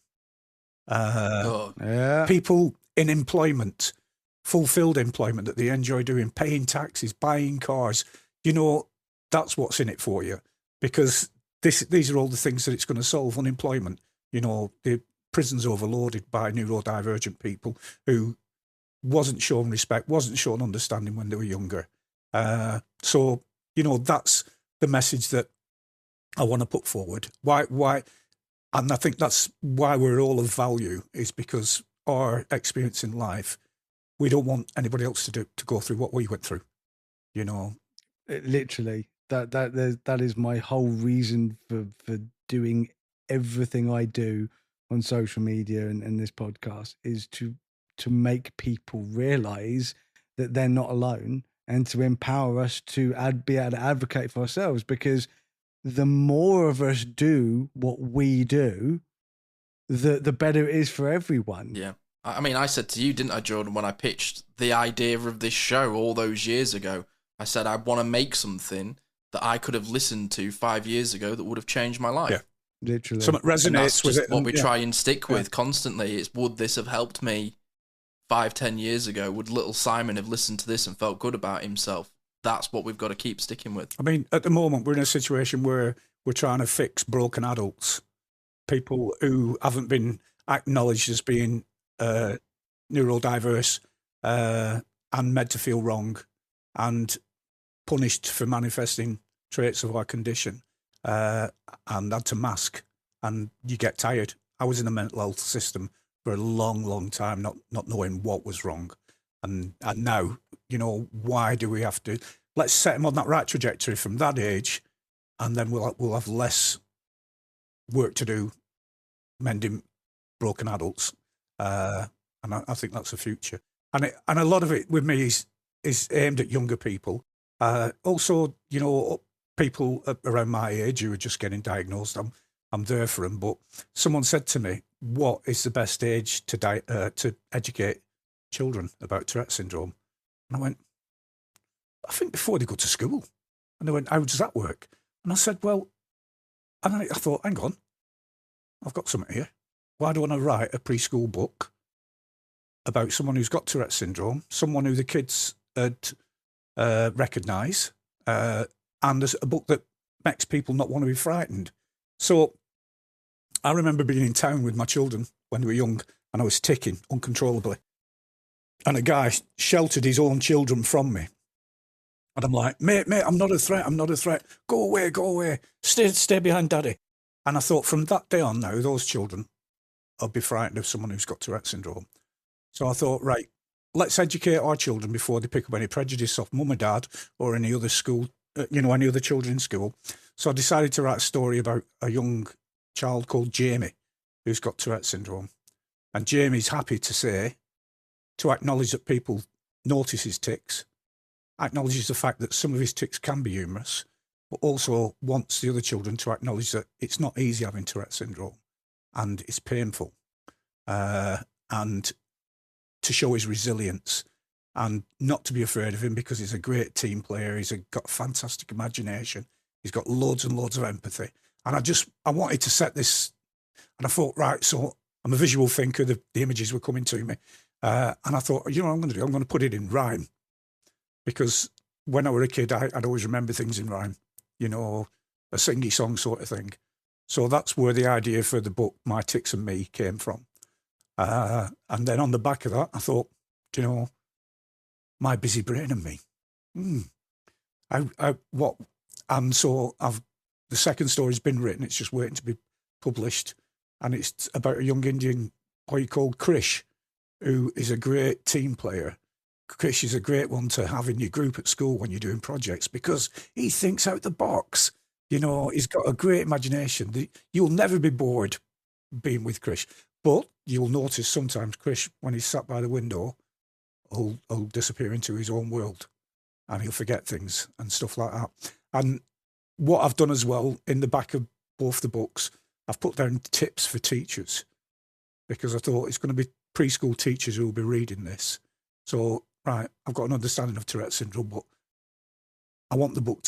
People in employment, fulfilled employment that they enjoy doing, paying taxes, buying cars. You know, that's what's in it for you, because these are all the things that it's going to solve. Unemployment, you know, the prison's overloaded by neurodivergent people who wasn't shown respect, wasn't shown understanding when they were younger. So, you know, that's the message that I want to put forward. Why? And I think that's why we're all of value, is because our experience in life we don't want anybody else to go through what we went through, you know. Literally, that is my whole reason for doing everything I do on social media and this podcast, is to make people realize that they're not alone, and to empower us to be able to advocate for ourselves. Because the more of us do what we do, the better it is for everyone. Yeah. I mean, I said to you, didn't I, Jordan, when I pitched the idea of this show all those years ago, I said I want to make something that I could have listened to 5 years ago that would have changed my life. Yeah. Literally. Something resonates with it. What we try and stick with constantly is, would this have helped me 5-10 years ago? Would little Simon have listened to this and felt good about himself? That's what we've got to keep sticking with. I mean, at the moment, we're in a situation where we're trying to fix broken adults, people who haven't been acknowledged as being neurodiverse and made to feel wrong and punished for manifesting traits of our condition, and had to mask, and you get tired. I was in the mental health system for a long, long time, not knowing what was wrong. And now, you know, why do we have to? Let's set them on that right trajectory from that age, and then we'll have less work to do mending broken adults. And I think that's the future. And a lot of it with me is aimed at younger people. Also, you know, people around my age who are just getting diagnosed. I'm there for them. But someone said to me, "What is the best age to educate children about Tourette syndrome?" And I went, "I think before they go to school." And they went, "How does that work?" And I said, "Well," and I thought, hang on, I've got something here. Why do I want to write a preschool book about someone who's got Tourette syndrome, someone who the kids had recognise, and there's a book that makes people not want to be frightened? So I remember being in town with my children when they were young, and I was ticking uncontrollably. And a guy sheltered his own children from me. And I'm like, mate, I'm not a threat. I'm not a threat. Go away. Stay behind daddy. And I thought, from that day on now, those children will be frightened of someone who's got Tourette syndrome. So I thought, right, let's educate our children before they pick up any prejudice off mum or dad or any other school, any other children in school. So I decided to write a story about a young child called Jamie who's got Tourette syndrome. And Jamie's happy to acknowledge that people notice his tics, acknowledges the fact that some of his tics can be humorous, but also wants the other children to acknowledge that it's not easy having Tourette syndrome and it's painful, and to show his resilience and not to be afraid of him, because he's a great team player. He's got a fantastic imagination. He's got loads and loads of empathy. And I wanted to set this, and I thought, right, so I'm a visual thinker. The images were coming to me. And I thought, you know what I'm going to do? I'm going to put it in rhyme, because when I was a kid, I'd always remember things in rhyme, you know, a singy song sort of thing. So that's where the idea for the book, My Tics and Me, came from. And then on the back of that, I thought, do you know, my busy brain and me. And so the second story's been written. It's just waiting to be published. And it's about a young Indian boy called Krish, who is a great team player. Krish is a great one to have in your group at school when you're doing projects, because he thinks out the box. You know, he's got a great imagination. You'll never be bored being with Krish. But you'll notice sometimes Krish, when he's sat by the window, will disappear into his own world, and he'll forget things and stuff like that. And what I've done as well, in the back of both the books, I've put down tips for teachers, because I thought it's going to be preschool teachers who will be reading this. So, right, I've got an understanding of Tourette syndrome, but I want the book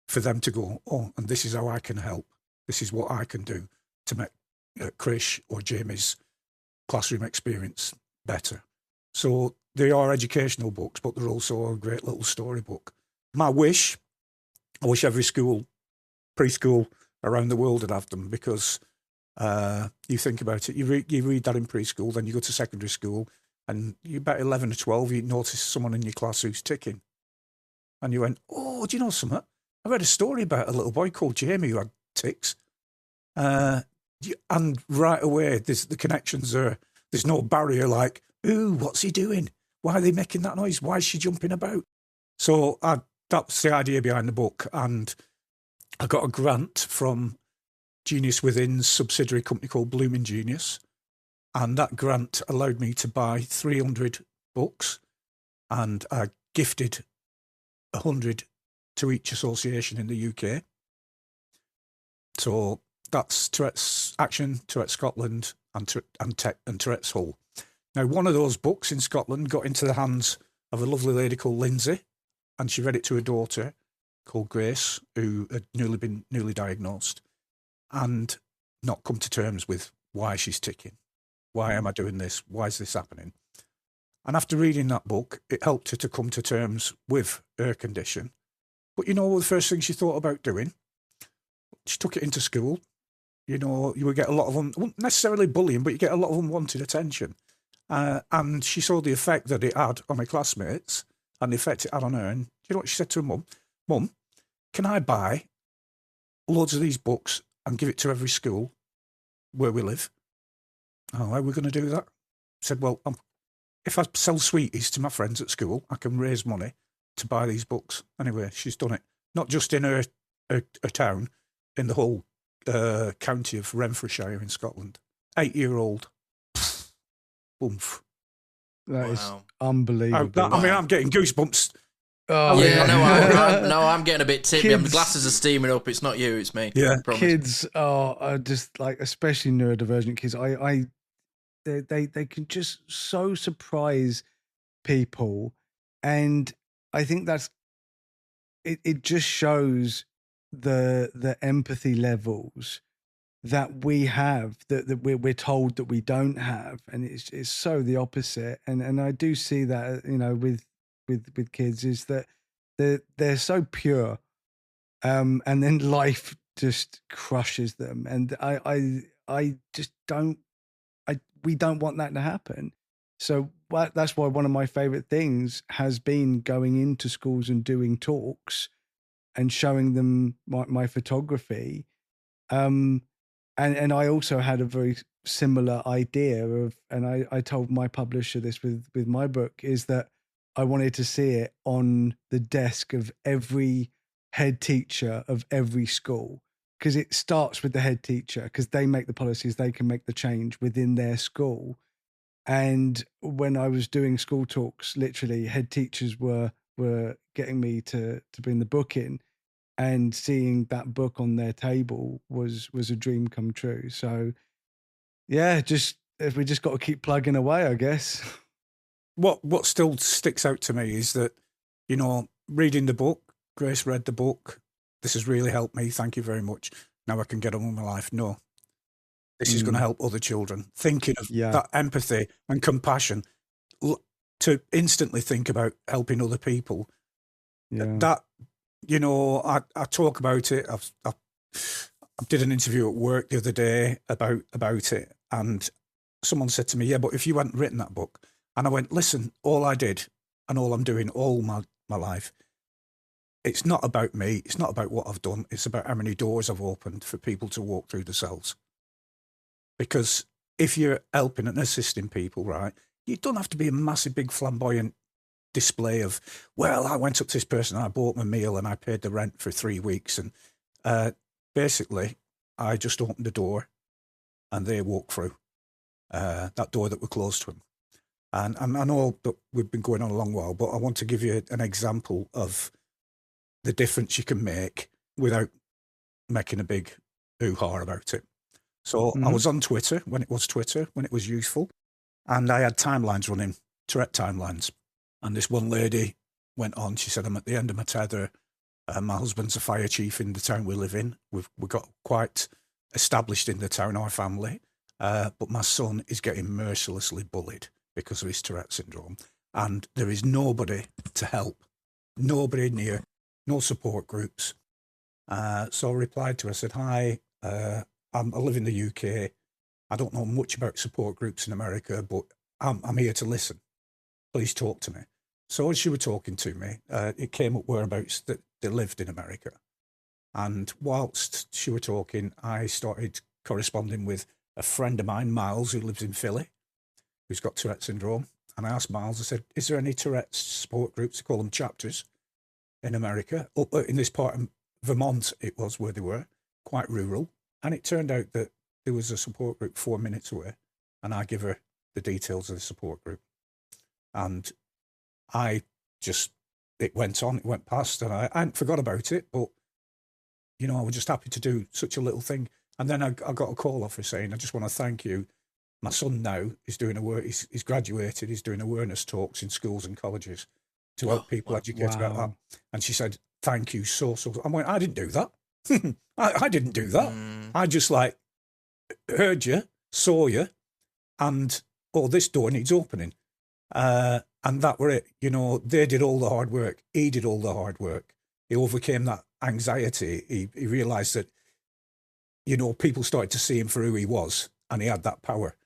for them to go, oh, and this is how I can help. This is what I can do to make Krish or Jamie's classroom experience better. So they are educational books, but they're also a great little storybook. I wish every school, preschool around the world would have them, because you think about it, you read that in preschool, then you go to secondary school, and you're about 11 or 12, you notice someone in your class who's ticking. And you went, oh, do you know something? I read a story about a little boy called Jamie who had tics. And right away, the connections are, there's no barrier like, ooh, what's he doing? Why are they making that noise? Why is she jumping about? So that's the idea behind the book. And I got a grant from Genius Within's subsidiary company called Blooming Genius. And that grant allowed me to buy 300 books, and I gifted 100 to each association in the UK. So that's Tourette's Action, Tourette's Scotland, and Tourette's Hull. Now, one of those books in Scotland got into the hands of a lovely lady called Lindsay, and she read it to her daughter called Grace, who had been newly diagnosed, and not come to terms with why she's ticking. Why am I doing this? Why is this happening? And after reading that book, it helped her to come to terms with her condition. But you know, the first thing she thought about doing, she took it into school. You know, you would get a lot of not necessarily bullying, but you get a lot of unwanted attention. And she saw the effect that it had on her classmates and the effect it had on her. And you know what she said to her mum? Mum, can I buy loads of these books and give it to every school where we live? Oh, how are we going to do that? I said, well, if I sell sweeties to my friends at school, I can raise money to buy these books. Anyway, she's done it. Not just in her town, in the whole county of Renfrewshire in Scotland. 8-year-old. Oomph. That is unbelievable. I'm getting goosebumps. Oh, yeah, I'm getting a bit tippy. The glasses are steaming up. It's not you, it's me. Yeah, kids are just like, especially neurodivergent kids. They can just so surprise people, and I think that's it. It just shows the empathy levels that we have that we're told that we don't have, and it's so the opposite. And I do see that, you know, with kids, is that they're so pure, and then life just crushes them, and I just don't. We don't want that to happen. So that's why one of my favorite things has been going into schools and doing talks and showing them my photography. And I also had a very similar idea of, and I told my publisher this with my book, is that I wanted to see it on the desk of every head teacher of every school, because it starts with the head teacher, because they make the policies, they can make the change within their school. And when I was doing school talks, literally head teachers were getting me to bring the book in, and seeing that book on their table was a dream come true. So yeah, we just got to keep plugging away, I guess. What still sticks out to me is that, you know, reading the book, Grace read the book, this has really helped me, thank you very much, now I can get on with my life. No, this is going to help other children. Thinking of that empathy and compassion, to instantly think about helping other people. That, you know, I talk about it. I did an interview at work the other day about it, and someone said to me, yeah, but if you hadn't written that book. And I went, listen, all I did and all I'm doing all my life, it's not about me. It's not about what I've done. It's about how many doors I've opened for people to walk through themselves. Because if you're helping and assisting people, right, you don't have to be a massive, big, flamboyant display of, well, I went up to this person, I bought them a meal and I paid the rent for 3 weeks. And basically, I just opened the door and they walked through that door that were closed to them. And I know that we've been going on a long while, but I want to give you an example of the difference you can make without making a big hoo-ha about it. So I was on Twitter when it was useful, and I had timelines running, Tourette timelines. And this one lady went on, she said, I'm at the end of my tether. My husband's a fire chief in the town we live in. We got quite established in the town, our family. But my son is getting mercilessly bullied because of his Tourette syndrome. And there is nobody to help, nobody near, no support groups. So I replied to her, I said, hi, I live in the UK. I don't know much about support groups in America, but I'm here to listen. Please talk to me. So as she was talking to me, it came up whereabouts that they lived in America. And whilst she was talking, I started corresponding with a friend of mine, Miles, who lives in Philly, who's got Tourette syndrome. And I asked Miles, I said, is there any Tourette support groups? They call them chapters in America. In this part of Vermont, it was where they were, quite rural. And it turned out that there was a support group 4 minutes away. And I give her the details of the support group. And it went on, it went past, and I hadn't forgot about it, but, you know, I was just happy to do such a little thing. And then I got a call off her saying, I just want to thank you. My son now is doing he's graduated, he's doing awareness talks in schools and colleges to help people educate about that. And she said, thank you so. I went, I didn't do that. I didn't do that. I just heard you, saw you, and, this door needs opening. And that were it. You know, they did all the hard work. He did all the hard work. He overcame that anxiety. He realised that, you know, people started to see him for who he was, and he had that power.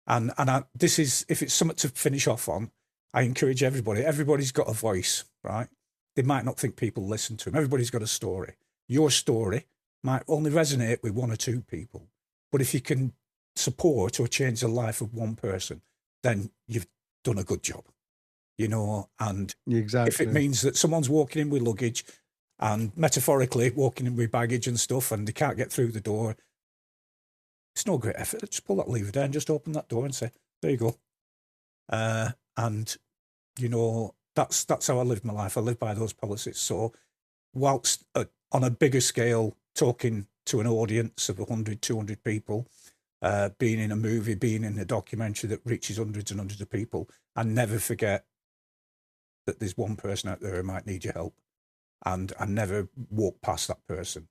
And this is, if it's something to finish off on, I encourage everybody. Everybody's got a voice, right? They might not think people listen to him. Everybody's got a story. Your story might only resonate with one or two people. But if you can support or change the life of one person, then you've done a good job. You know, and exactly. If it means that someone's walking in with luggage and metaphorically walking in with baggage and stuff and they can't get through the door, it's no great effort. Just pull that lever down, just open that door and say, there you go. And, you know, that's how I live my life. I live by those policies. So whilst on a bigger scale, talking to an audience of 100, 200 people, being in a movie, being in a documentary that reaches hundreds and hundreds of people, and never forget that there's one person out there who might need your help, and I never walk past that person.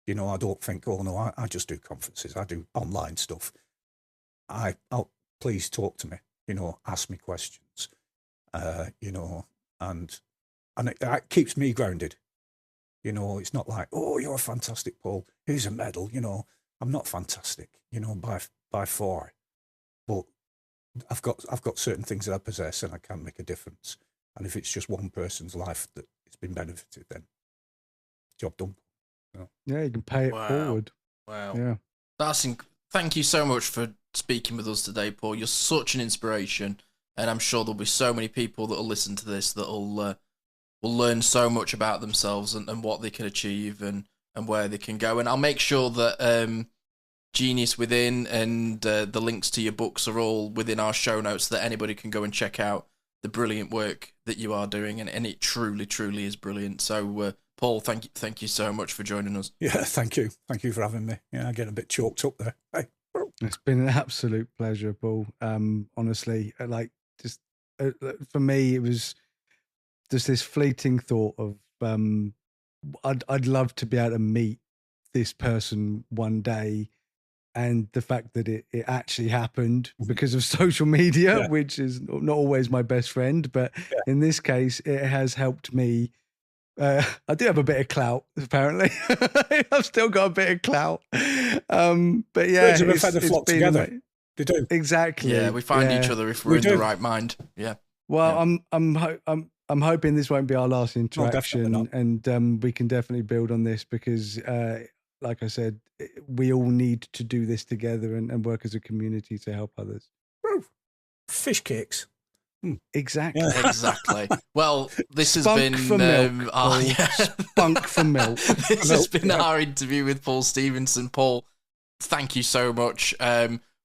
You know, I don't think, oh no, I just do conferences, I do online stuff. I'll please talk to me, you know, ask me questions, you know, and it keeps me grounded. You know, it's not like, oh, you're fantastic, Paul, here's a medal. You know, I'm not fantastic, you know, by far, but I've got certain things that I possess, and I can make a difference. And if it's just one person's life that it's been benefited, then job done. Yeah, you can pay it forward. Wow. Yeah. Thank you so much for speaking with us today, Paul. You're such an inspiration, and I'm sure there'll be so many people that will listen to this that will learn so much about themselves and what they can achieve and where they can go. And I'll make sure that Genius Within and the links to your books are all within our show notes so that anybody can go and check out the brilliant work that you are doing, and it truly, truly is brilliant. So, Paul, thank you so much for joining us. Yeah, thank you for having me. Yeah, I get a bit choked up there. Hey. It's been an absolute pleasure, Paul. Honestly, for me, it was just this fleeting thought of I'd love to be able to meet this person one day. And the fact that it actually happened because of social media, which is not always my best friend, but in this case, it has helped me. I do have a bit of clout, apparently. I've still got a bit of clout. But yeah, birds of a feather flock together. They do. Exactly. Yeah, we find each other if we're in the right mind. Yeah. Well, I'm hoping this won't be our last interaction, and we can definitely build on this because, like I said, we all need to do this together and work as a community to help others. Fish cakes. Exactly. Yeah. Exactly. Well, this has Spunk been for milk, Spunk for milk. This has been our interview with Paul Stevenson. Paul, thank you so much.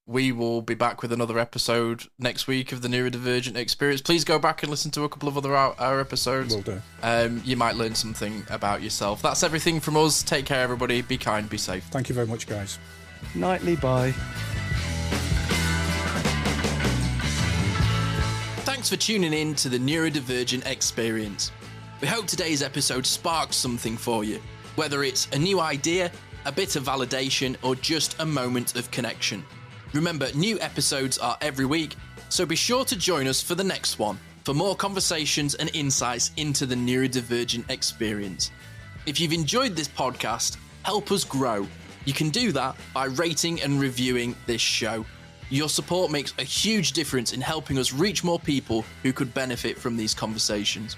We will be back with another episode next week of the Neurodivergent Experience. Please go back and listen to a couple of other our episodes. Will do. You might learn something about yourself. That's everything from us. Take care, everybody. Be kind, be safe. Thank you very much, guys. Nightly bye. Thanks for tuning in to the Neurodivergent Experience. We hope today's episode sparks something for you, whether it's a new idea, a bit of validation, or just a moment of connection. Remember, new episodes are every week, so be sure to join us for the next one for more conversations and insights into the neurodivergent experience. If you've enjoyed this podcast, help us grow. You can do that by rating and reviewing this show. Your support makes a huge difference in helping us reach more people who could benefit from these conversations.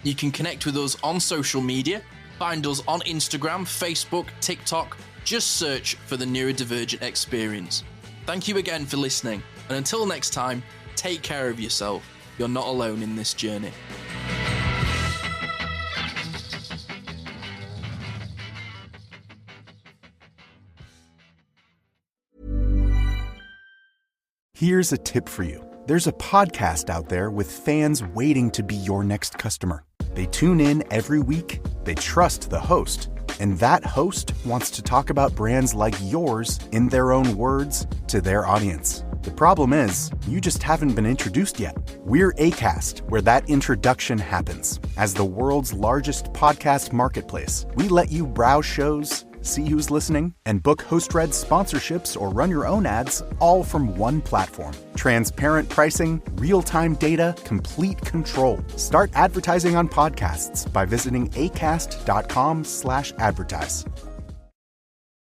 You can connect with us on social media. Find us on Instagram, Facebook, TikTok. Just search for the Neurodivergent Experience. Thank you again for listening, and until next time, take care of yourself, You're not alone in this journey. Here's a tip for you. There's a podcast out there with fans waiting to be your next customer. They tune in every week, they trust the host, and that host wants to talk about brands like yours in their own words to their audience. The problem is, you just haven't been introduced yet. We're Acast, where that introduction happens. As the world's largest podcast marketplace, we let you browse shows, see who's listening, and book host-read sponsorships or run your own ads, all from one platform. Transparent pricing, real-time data, complete control. Start advertising on podcasts by visiting acast.com/advertise.